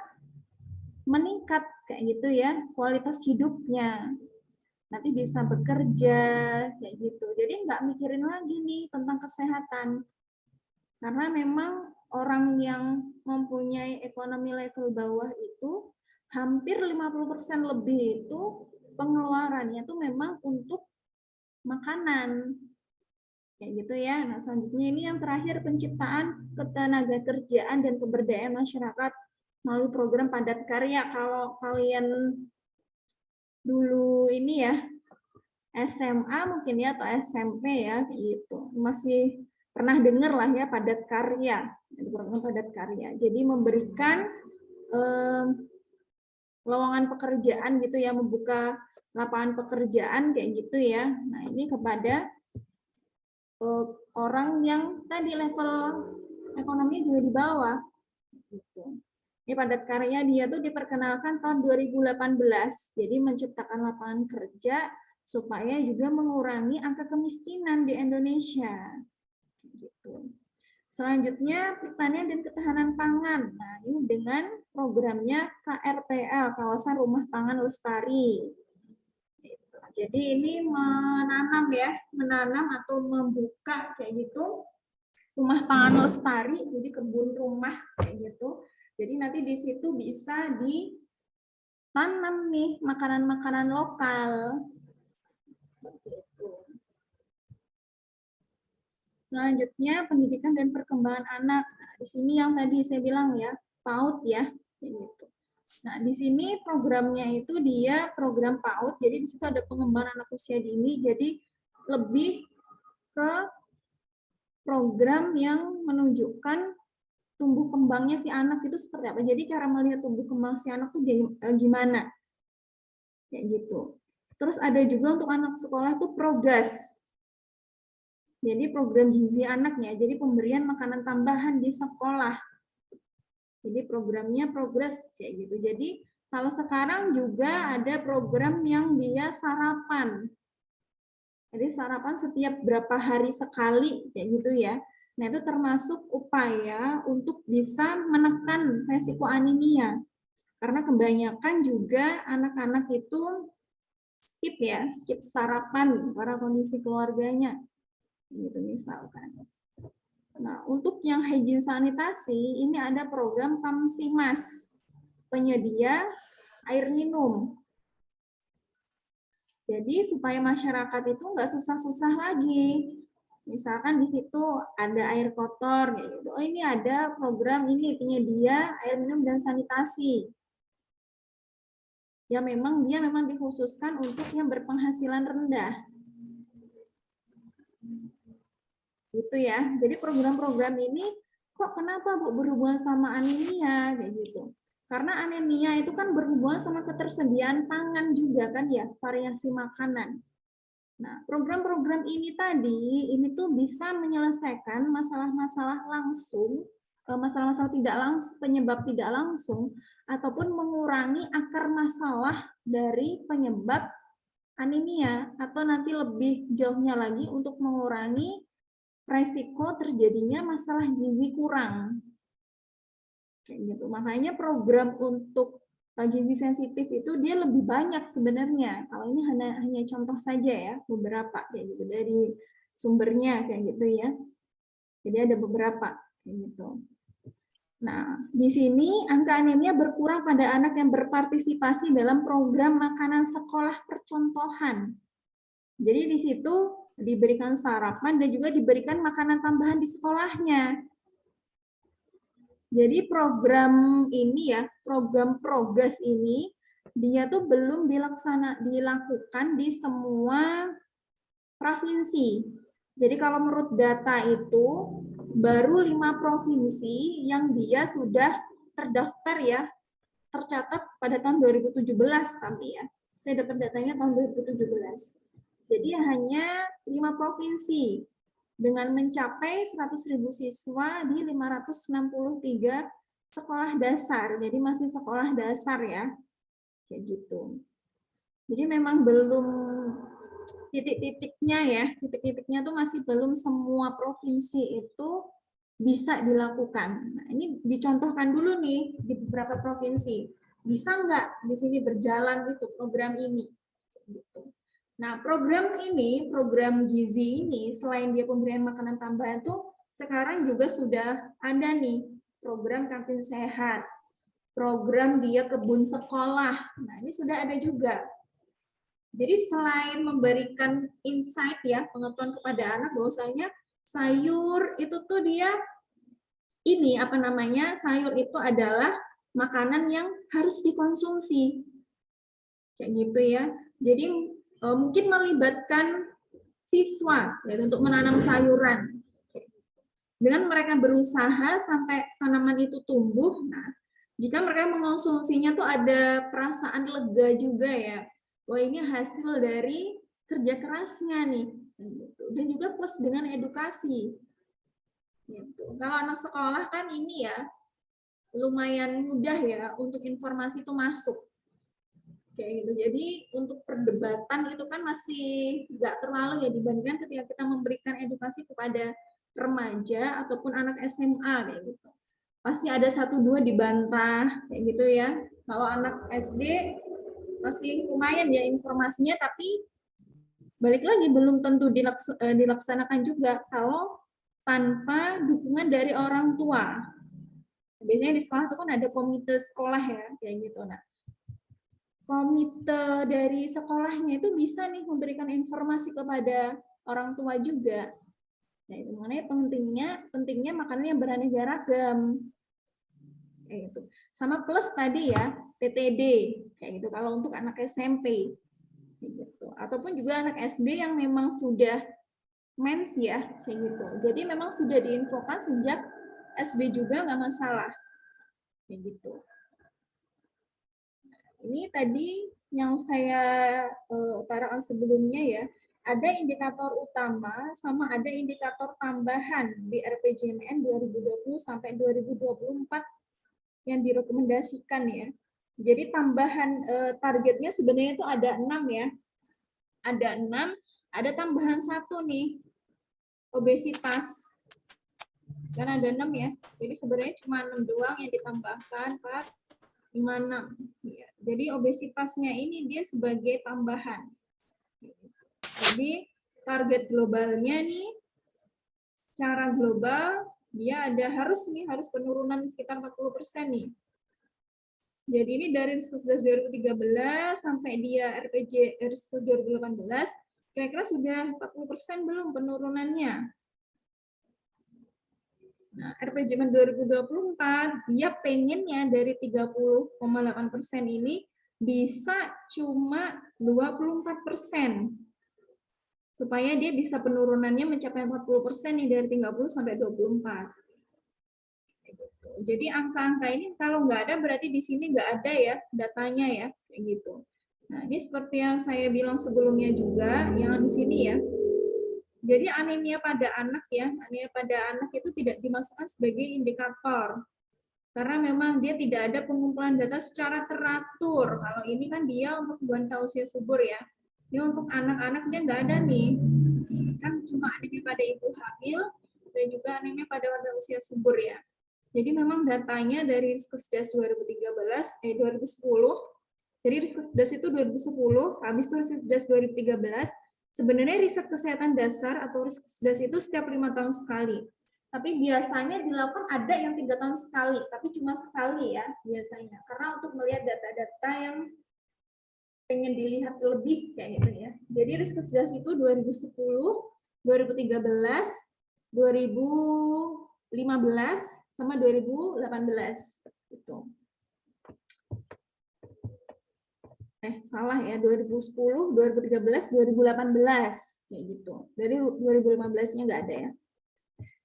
A: meningkat kayak gitu ya kualitas hidupnya. Nanti bisa bekerja kayak gitu. Jadi nggak mikirin lagi nih tentang kesehatan. Karena memang orang yang mempunyai ekonomi level bawah itu hampir 50% lebih itu pengeluarannya itu memang untuk makanan. Kayak gitu ya. Nah, selanjutnya ini yang terakhir penciptaan ketenagakerjaan dan pemberdayaan masyarakat melalui program padat karya. Kalau kalian dulu ini ya SMA mungkin ya atau SMP ya gitu. Masih pernah dengar lah ya padat karya. Program padat karya. Jadi memberikan lowongan pekerjaan gitu ya, membuka lapangan pekerjaan kayak gitu ya. Nah, ini kepada orang yang tadi level ekonomi juga di bawah. Gitu. Ini padat karya dia tuh diperkenalkan tahun 2018. Jadi menciptakan lapangan kerja supaya juga mengurangi angka kemiskinan di Indonesia. Gitu. Selanjutnya pertanian dan ketahanan pangan. Nah, ini dengan programnya KRPL, Kawasan Rumah Pangan Lestari. Jadi ini menanam atau membuka kayak gitu rumah pangan lestari, jadi kebun rumah kayak gitu. Jadi nanti di situ bisa ditanam nih makanan-makanan lokal. Seperti itu. Selanjutnya pendidikan dan perkembangan anak. Nah, di sini yang tadi saya bilang ya, PAUD ya, gitu. Nah, di sini programnya itu dia program PAUD, jadi di situ ada pengembangan anak usia dini, jadi lebih ke program yang menunjukkan tumbuh kembangnya si anak itu seperti apa. Jadi cara melihat tumbuh kembang si anak itu gimana, kayak gitu. Terus ada juga untuk anak sekolah itu Progas. Jadi program gizi anaknya, jadi pemberian makanan tambahan di sekolah. Jadi programnya Progres kayak gitu. Jadi kalau sekarang juga ada program yang dia sarapan. Jadi sarapan setiap berapa hari sekali kayak gitu ya. Nah, itu termasuk upaya untuk bisa menekan resiko anemia. Karena kebanyakan juga anak-anak itu skip sarapan karena kondisi keluarganya. Gitu misalkan. Nah, untuk yang hygiene sanitasi, ini ada program Kamsimas, penyedia air minum. Jadi supaya masyarakat itu nggak susah-susah lagi. Misalkan di situ ada air kotor, gitu. Oh ini ada program ini penyedia air minum dan sanitasi. Ya dia memang dikhususkan untuk yang berpenghasilan rendah. Gitu ya. Jadi program-program ini kok kenapa Bu berhubungan sama anemia kayak gitu. Karena anemia itu kan berhubungan sama ketersediaan pangan juga kan ya, variasi makanan. Nah, program-program ini tadi ini tuh bisa menyelesaikan masalah-masalah langsung, masalah-masalah tidak langsung, penyebab tidak langsung ataupun mengurangi akar masalah dari penyebab anemia atau nanti lebih jauhnya lagi untuk mengurangi resiko terjadinya masalah gizi kurang. Kayak gitu. Makanya program untuk gizi sensitif itu dia lebih banyak sebenarnya. Kalau ini hanya contoh saja ya, beberapa kayak gitu dari sumbernya kayak gitu ya. Jadi ada beberapa kayak gitu. Nah, di sini angka anemia berkurang pada anak yang berpartisipasi dalam program makanan sekolah percontohan. Jadi di situ diberikan sarapan dan juga diberikan makanan tambahan di sekolahnya. Jadi program ini ya, program Progres ini, dia tuh belum dilakukan di semua provinsi. Jadi kalau menurut data itu, baru 5 provinsi yang dia sudah terdaftar ya, tercatat pada tahun 2017 tapi ya. Saya dapat datanya tahun 2017. Jadi hanya 5 provinsi dengan mencapai 100.000 siswa di 563 sekolah dasar. Jadi masih sekolah dasar ya. Kayak gitu. Jadi memang belum titik-titiknya ya, titik-titiknya tuh masih belum semua provinsi itu bisa dilakukan. Nah, ini dicontohkan dulu nih di beberapa provinsi. Bisa nggak di sini berjalan itu program ini? Gitu. Nah, program ini, program gizi ini, selain dia pemberian makanan tambahan tuh, sekarang juga sudah ada nih program kantin sehat, program dia kebun sekolah. Nah, ini sudah ada juga. Jadi selain memberikan insight ya, pengetahuan kepada anak bahwasanya sayur itu tuh dia ini apa namanya? Sayur itu adalah makanan yang harus dikonsumsi. Kayak gitu ya. Jadi mungkin melibatkan siswa ya, untuk menanam sayuran. Dengan mereka berusaha sampai tanaman itu tumbuh, nah, jika mereka mengonsumsinya tuh ada perasaan lega juga ya. Wah ini hasil dari kerja kerasnya nih. Dan juga plus dengan edukasi. Gitu. Kalau anak sekolah kan ini ya, lumayan mudah ya untuk informasi itu masuk. Kayak gitu. Jadi untuk perdebatan itu kan masih nggak terlalu ya dibandingkan ketika kita memberikan edukasi kepada remaja ataupun anak SMA kayak gitu. Pasti ada 1-2 dibantah kayak gitu ya. Kalau anak SD masih lumayan ya informasinya, tapi balik lagi belum tentu dilaksanakan juga kalau tanpa dukungan dari orang tua. Biasanya di sekolah itu kan ada komite sekolah ya kayak gitu. Nah, komite dari sekolahnya itu bisa nih memberikan informasi kepada orang tua juga. Nah, itu mengenai pentingnya makanan yang beraneka ragam. Kayak gitu. Sama plus tadi ya, TTD kayak gitu kalau untuk anak SMP. Kayak gitu. Ataupun juga anak SD yang memang sudah mens ya, kayak gitu. Jadi memang sudah diinfokan sejak SD juga nggak masalah. Kayak gitu. Ini tadi yang saya utarakan sebelumnya ya, ada indikator utama sama ada indikator tambahan di RPJMN 2020 sampai 2024 yang direkomendasikan ya. Jadi tambahan targetnya sebenarnya itu ada 6 ya. Ada 6, ada tambahan 1 nih. Obesitas. Kan ada 6 ya. Jadi sebenarnya cuma 6 doang yang ditambahkan, Pak. 56. Ya. Jadi obesitasnya ini dia sebagai tambahan. Jadi target globalnya nih secara global dia ada harus penurunan sekitar 40% nih. Jadi ini dari Riskesdas 2013 sampai dia RPG Riskesdas 2018 kira-kira sudah 40% belum penurunannya. Nah, RPJMN 2024 dia pengennya dari 30,8% ini bisa cuma 24%. Supaya dia bisa penurunannya mencapai 40% nih dari 30 sampai 24. Jadi angka-angka ini kalau nggak ada berarti di sini nggak ada ya datanya ya kayak gitu. Nah, ini seperti yang saya bilang sebelumnya juga yang di sini ya. Jadi anemia pada anak ya, anemia pada anak itu tidak dimasukkan sebagai indikator. Karena memang dia tidak ada pengumpulan data secara teratur. Kalau ini kan dia untuk wanita usia subur ya. Ini untuk anak-anak dia nggak ada nih. Kan cuma anemia pada ibu hamil dan juga anemia pada wanita usia subur ya. Jadi memang datanya dari Riskesdas 2010. Jadi Riskesdas itu 2010, habis itu Riskesdas 2013. Sebenarnya riset kesehatan dasar atau Riskesdas itu setiap 5 tahun sekali. Tapi biasanya dilakukan ada yang 3 tahun sekali, tapi cuma sekali ya biasanya. Karena untuk melihat data-data yang pengen dilihat lebih kayak gitu ya. Jadi Riskesdas itu 2010, 2013, 2015 sama 2018 gitu. Salah ya, 2010, 2013, 2018 kayak gitu. Dari 2015-nya nggak ada ya.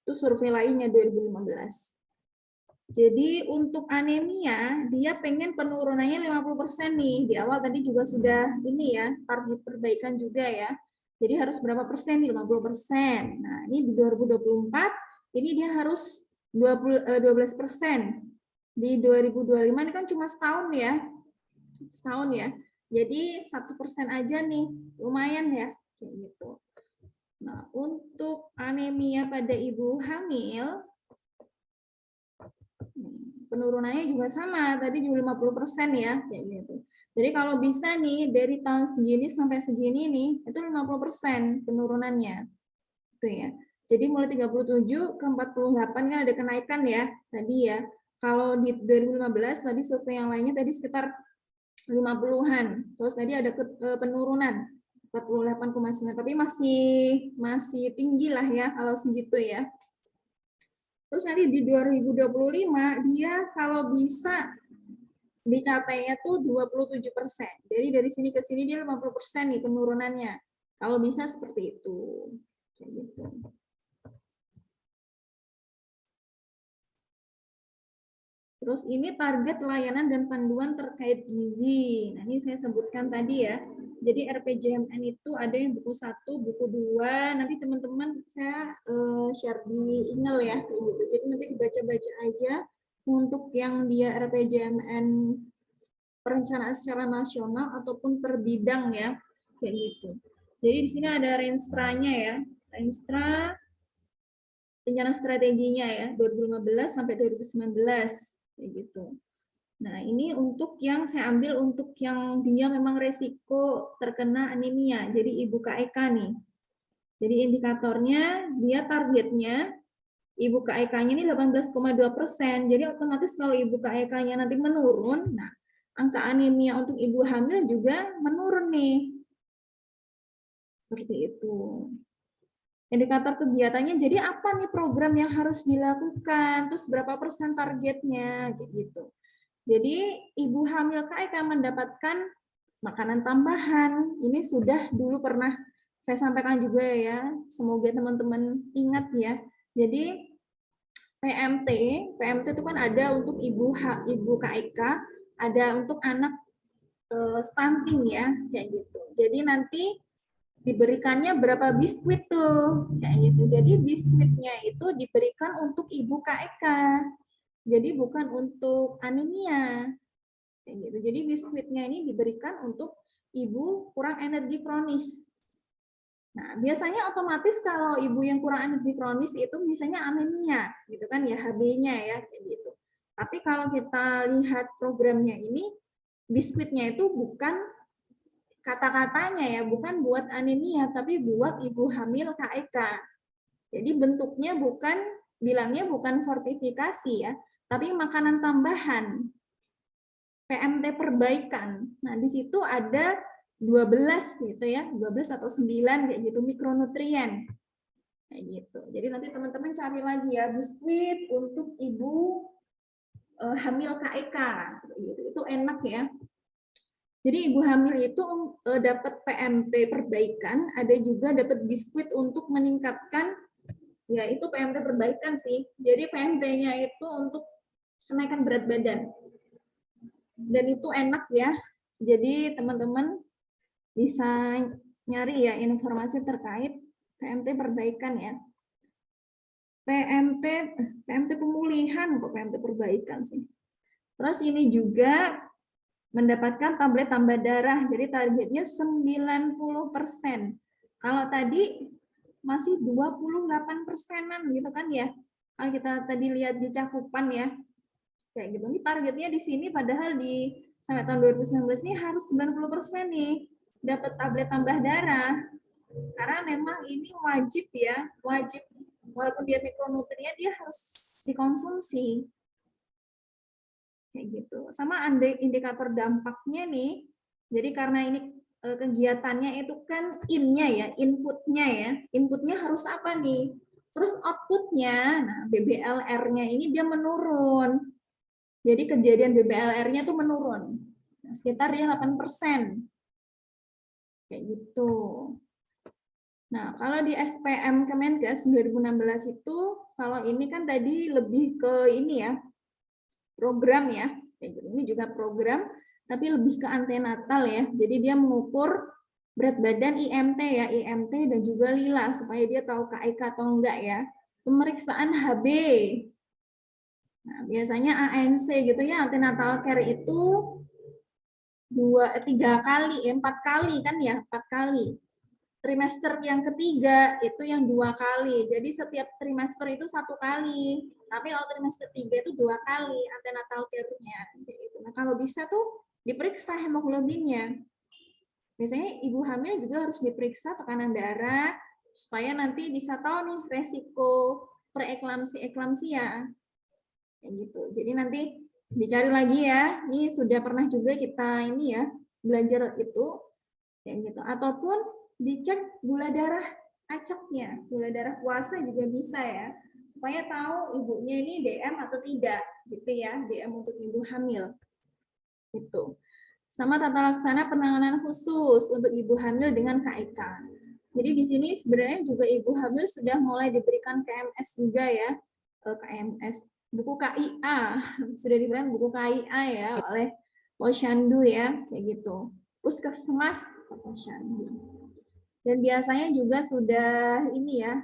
A: Itu survei lainnya 2015. Jadi untuk anemia dia pengen penurunannya 50% nih. Di awal tadi juga sudah ini ya, target perbaikan juga ya. Jadi harus berapa persen nih? 50%. Nah, ini di 2024 ini dia harus 12%. Di 2025 ini kan cuma setahun ya. Setahun ya. Jadi 1% aja nih, lumayan ya, kayak gitu. Nah, untuk anemia pada ibu hamil, penurunannya juga sama, tadi juga 50% ya, kayak gitu. Jadi kalau bisa nih, dari tahun segini sampai segini nih, itu 50% penurunannya. Itu ya. Jadi mulai 37 ke 48 kan ada kenaikan ya, tadi ya. Kalau di 2015, tadi survei yang lainnya tadi sekitar 50-an. Terus tadi ada penurunan 48,9, tapi masih tinggi lah ya kalau segitu ya. Terus nanti di 2025 dia kalau bisa dicapainya tuh 27%. Jadi dari sini ke sini dia 50% nih penurunannya. Kalau bisa seperti itu. Kayak gitu. Terus ini target layanan dan panduan terkait gizi. Nah, ini saya sebutkan tadi ya. Jadi RPJMN itu ada yang buku 1, buku 2. Nanti teman-teman saya share di email ya. Gitu. Jadi nanti dibaca-baca aja untuk yang dia RPJMN perencanaan secara nasional ataupun per bidang ya. Kayak gitu. Jadi di sini ada Renstra-nya ya. Renstra rencana strateginya ya 2015 sampai 2019. Gitu. Nah, ini untuk yang saya ambil untuk yang dia memang resiko terkena anemia. Jadi ibu KEK nih. Jadi indikatornya dia targetnya ibu KEK-nya ini 18,2%. Jadi otomatis kalau ibu KEK-nya nanti menurun, nah angka anemia untuk ibu hamil juga menurun nih. Seperti itu. indikator kegiatannya, jadi apa nih program yang harus dilakukan, terus berapa persen targetnya, gitu. Jadi ibu hamil KIK mendapatkan makanan tambahan. Ini sudah dulu pernah saya sampaikan juga ya, semoga teman-teman ingat ya. Jadi PMT itu kan ada untuk ibu KIK, ada untuk anak stunting ya, kayak gitu. Jadi nanti diberikannya berapa biskuit tuh, kayak gitu. Jadi biskuitnya itu diberikan untuk ibu KIK. Jadi bukan untuk anemia. Kayak gitu. Jadi biskuitnya ini diberikan untuk ibu kurang energi kronis. Nah, biasanya otomatis kalau ibu yang kurang energi kronis itu biasanya anemia, gitu kan ya, HB-nya ya, kayak gitu. Tapi kalau kita lihat programnya ini, biskuitnya itu bukan kata-katanya ya, bukan buat anemia, tapi buat ibu hamil KIK. Jadi bentuknya bilangnya bukan fortifikasi ya, tapi makanan tambahan, PMT perbaikan. Nah, di situ ada 12 gitu ya, 12 atau 9 kayak gitu mikronutrien. Kayak gitu. Jadi nanti teman-teman cari lagi ya, biskuit untuk ibu hamil KIK. Gitu. Itu enak ya. Jadi ibu hamil itu dapat PMT perbaikan, ada juga dapat biskuit untuk meningkatkan, ya itu PMT perbaikan sih. Jadi PMT-nya itu untuk kenaikan berat badan. Dan itu enak ya. Jadi teman-teman bisa nyari ya informasi terkait PMT perbaikan ya. PMT pemulihan kok PMT perbaikan sih. Terus ini juga mendapatkan tablet tambah darah, jadi targetnya 90%. Kalau tadi masih 28%-an gitu kan ya. Kalau kita tadi lihat di cakupan ya, kayak gitu. Ini targetnya di sini padahal sampai tahun 2019 ini harus 90% nih dapat tablet tambah darah. Karena memang ini wajib ya, wajib. Walaupun dia mikronutrien, dia harus dikonsumsi. Kayak gitu. Sama indikator dampaknya nih. Jadi karena ini kegiatannya itu kan in-nya ya, inputnya ya. Inputnya harus apa nih? Terus outputnya, nah BBLR-nya ini dia menurun. Jadi kejadian BBLR-nya tuh menurun. Nah, sekitar dia 8%. Kayak gitu. Nah, kalau di SPM Kemenkes 2016 itu, kalau ini kan tadi lebih ke ini ya, program ya, ini juga program, tapi lebih ke antenatal ya. Jadi dia mengukur berat badan IMT ya, IMT dan juga lila supaya dia tahu KIK atau enggak ya. Pemeriksaan HB. Nah, biasanya ANC gitu ya, antenatal care itu 4 kali kan ya, 4 kali. Trimester yang ketiga itu yang 2 kali. Jadi setiap trimester itu 1 kali. Tapi kalau trimester 3 itu 2 kali antenatal care-nya. Nah, kalau bisa tuh diperiksa hemoglobinnya. Biasanya ibu hamil juga harus diperiksa tekanan darah supaya nanti bisa tahu nih resiko preeklamsia. Kayak gitu. Jadi nanti dicari lagi ya. Ini sudah pernah juga kita ini ya belajar itu kayak gitu. Ataupun dicek gula darah acaknya, gula darah puasa juga bisa ya, supaya tahu ibunya ini DM atau tidak, gitu ya, DM untuk ibu hamil. Itu. Sama tata laksana penanganan khusus untuk ibu hamil dengan KIK. Jadi di sini sebenarnya juga ibu hamil sudah mulai diberikan KMS juga ya, KMS, buku KIA, sudah diberikan buku KIA ya oleh Posyandu ya, kayak gitu. Puskesmas Posyandu. Dan biasanya juga sudah ini ya,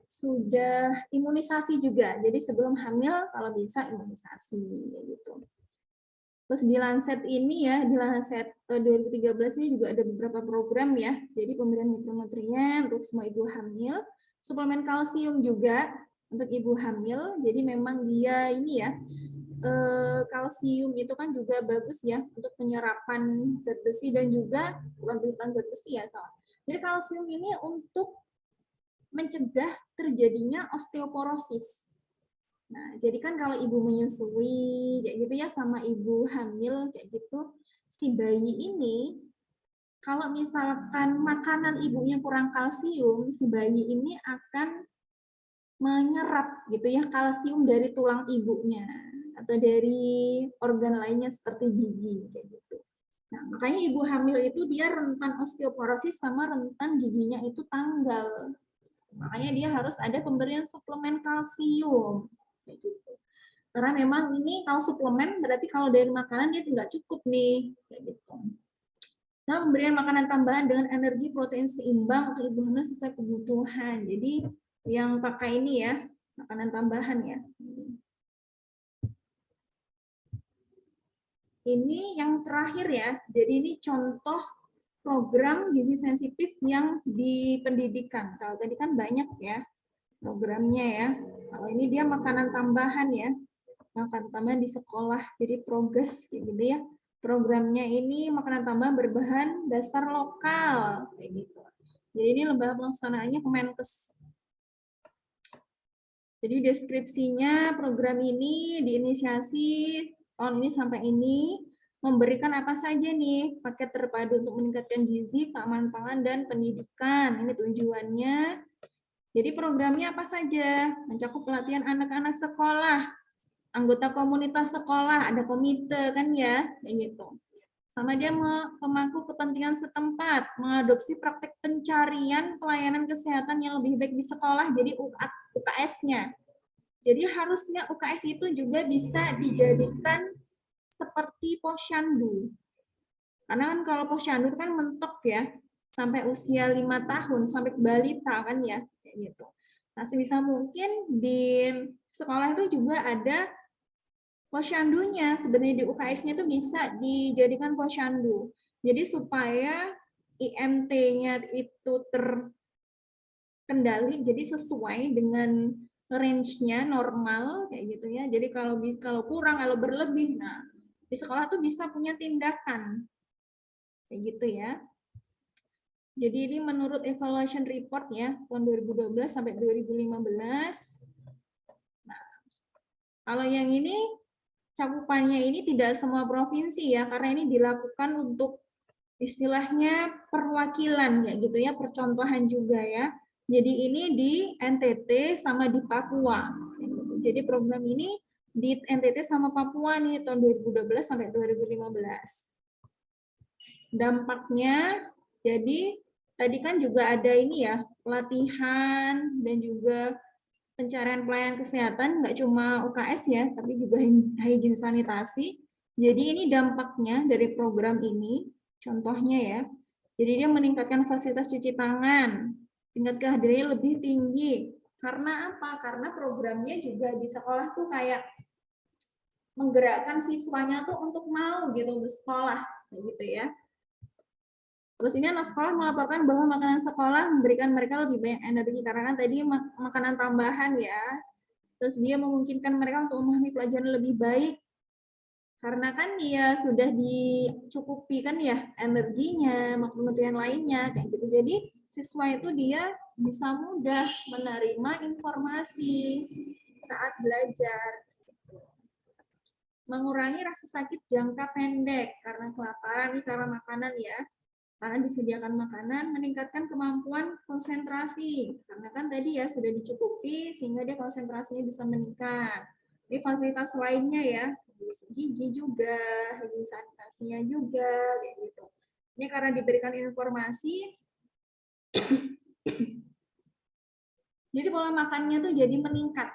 A: sudah imunisasi juga. Jadi sebelum hamil kalau bisa imunisasi gitu. Terus di Lancet ini ya, di Lancet 2013 ini juga ada beberapa program ya. Jadi pemberian mikronutrien untuk semua ibu hamil, suplemen kalsium juga untuk ibu hamil. Jadi memang dia ini ya, kalsium itu kan juga bagus ya untuk penyerapan zat besi dan juga bukan penyerapan zat besi ya salah. Jadi kalsium ini untuk mencegah terjadinya osteoporosis. Nah, jadi kan kalau ibu menyusui kayak gitu ya sama ibu hamil kayak gitu, si bayi ini kalau misalkan makanan ibunya kurang kalsium, si bayi ini akan menyerap gitu ya kalsium dari tulang ibunya atau dari organ lainnya seperti gigi kayak gitu. Nah, makanya ibu hamil itu dia rentan osteoporosis sama rentan giginya itu tanggal. Makanya dia harus ada pemberian suplemen kalsium kayak gitu. Karena memang ini kalau suplemen berarti kalau dari makanan dia tidak cukup nih kayak gitu. Nah, pemberian makanan tambahan dengan energi protein seimbang untuk ibu hamil sesuai kebutuhan. Jadi yang pakai ini ya, makanan tambahan ya. Ini yang terakhir ya. Jadi ini contoh program gizi sensitif yang di pendidikan. Kalau tadi kan banyak ya programnya ya. Kalau ini dia makanan tambahan ya. Makanan tambahan di sekolah. Jadi progres gitu ya. Programnya ini makanan tambahan berbahan dasar lokal kayak gitu. Jadi ini lembaga pelaksanaannya Kemenkes. Jadi deskripsinya program ini diinisiasi tahun ini sampai ini memberikan apa saja nih paket terpadu untuk meningkatkan gizi, keamanan pangan dan pendidikan. Ini tujuannya. Jadi programnya apa saja? Mencakup pelatihan anak-anak sekolah, anggota komunitas sekolah, ada komite kan ya, kayak gitu. Sama dia pemangku kepentingan setempat, mengadopsi praktek pencarian pelayanan kesehatan yang lebih baik di sekolah, jadi UKS-nya. Jadi harusnya UKS itu juga bisa dijadikan seperti posyandu. Karena kan kalau posyandu itu kan mentok ya, sampai usia 5 tahun, sampai balita kan ya, kayak gitu. Nah, sebisa mungkin di sekolah itu juga ada posyandunya. Sebenarnya di UKS-nya itu bisa dijadikan posyandu. Jadi supaya IMT-nya itu terkendali, jadi sesuai dengan range-nya normal kayak gitu ya. Jadi kalau kurang, kalau berlebih, nah di sekolah tuh bisa punya tindakan kayak gitu ya. Jadi ini menurut evaluation report ya tahun 2012 sampai 2015. Nah, kalau yang ini cakupannya ini tidak semua provinsi ya, karena ini dilakukan untuk istilahnya perwakilan kayak gitu ya, percontohan juga ya. Jadi ini di NTT sama di Papua. Jadi program ini di NTT sama Papua nih tahun 2012 sampai 2015. Dampaknya, jadi tadi kan juga ada ini ya, pelatihan dan juga pencarian pelayanan kesehatan, nggak cuma UKS ya, tapi juga hygiene sanitasi. Jadi ini dampaknya dari program ini, contohnya ya, jadi dia meningkatkan fasilitas cuci tangan, tingkat kehadirannya lebih tinggi. Karena apa? Karena programnya juga di sekolah tuh kayak menggerakkan siswanya tuh untuk mau gitu bersekolah, gitu ya. Terus ini anak sekolah melaporkan bahwa makanan sekolah memberikan mereka lebih banyak energi karena kan tadi makanan tambahan ya. Terus dia memungkinkan mereka untuk memahami pelajaran lebih baik karena kan dia sudah dicukupi kan ya energinya, makronutrien lainnya kayak gitu. Jadi siswa itu dia bisa mudah menerima informasi saat belajar. Mengurangi rasa sakit jangka pendek karena kelaparan nih karena makanan ya. Karena disediakan makanan, meningkatkan kemampuan konsentrasi. Karena kan tadi ya sudah dicukupi, sehingga dia konsentrasinya bisa meningkat. Ini fasilitas lainnya ya, gigi juga, hygiene sanitasinya juga, kayak gitu. Ini karena diberikan informasi, jadi pola makannya tuh jadi meningkat.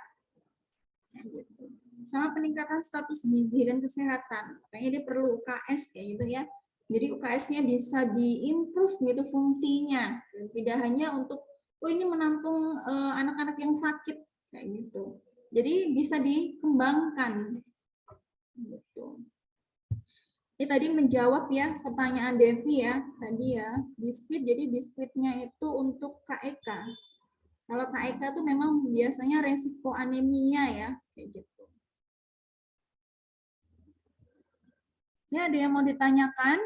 A: Gitu. Sama peningkatan status gizi dan kesehatan. Makanya dia perlu UKS kayak gitu ya. Jadi UKS-nya bisa di-improve gitu fungsinya. Tidak hanya untuk, oh ini menampung anak-anak yang sakit, kayak gitu. Jadi bisa dikembangkan. Gitu. Ini tadi menjawab ya pertanyaan Devi ya, tadi ya, biskuit, jadi biskuitnya itu untuk KEK. Kalau KEK itu memang biasanya resiko anemia ya, kayak gitu. Ya, ada yang mau ditanyakan?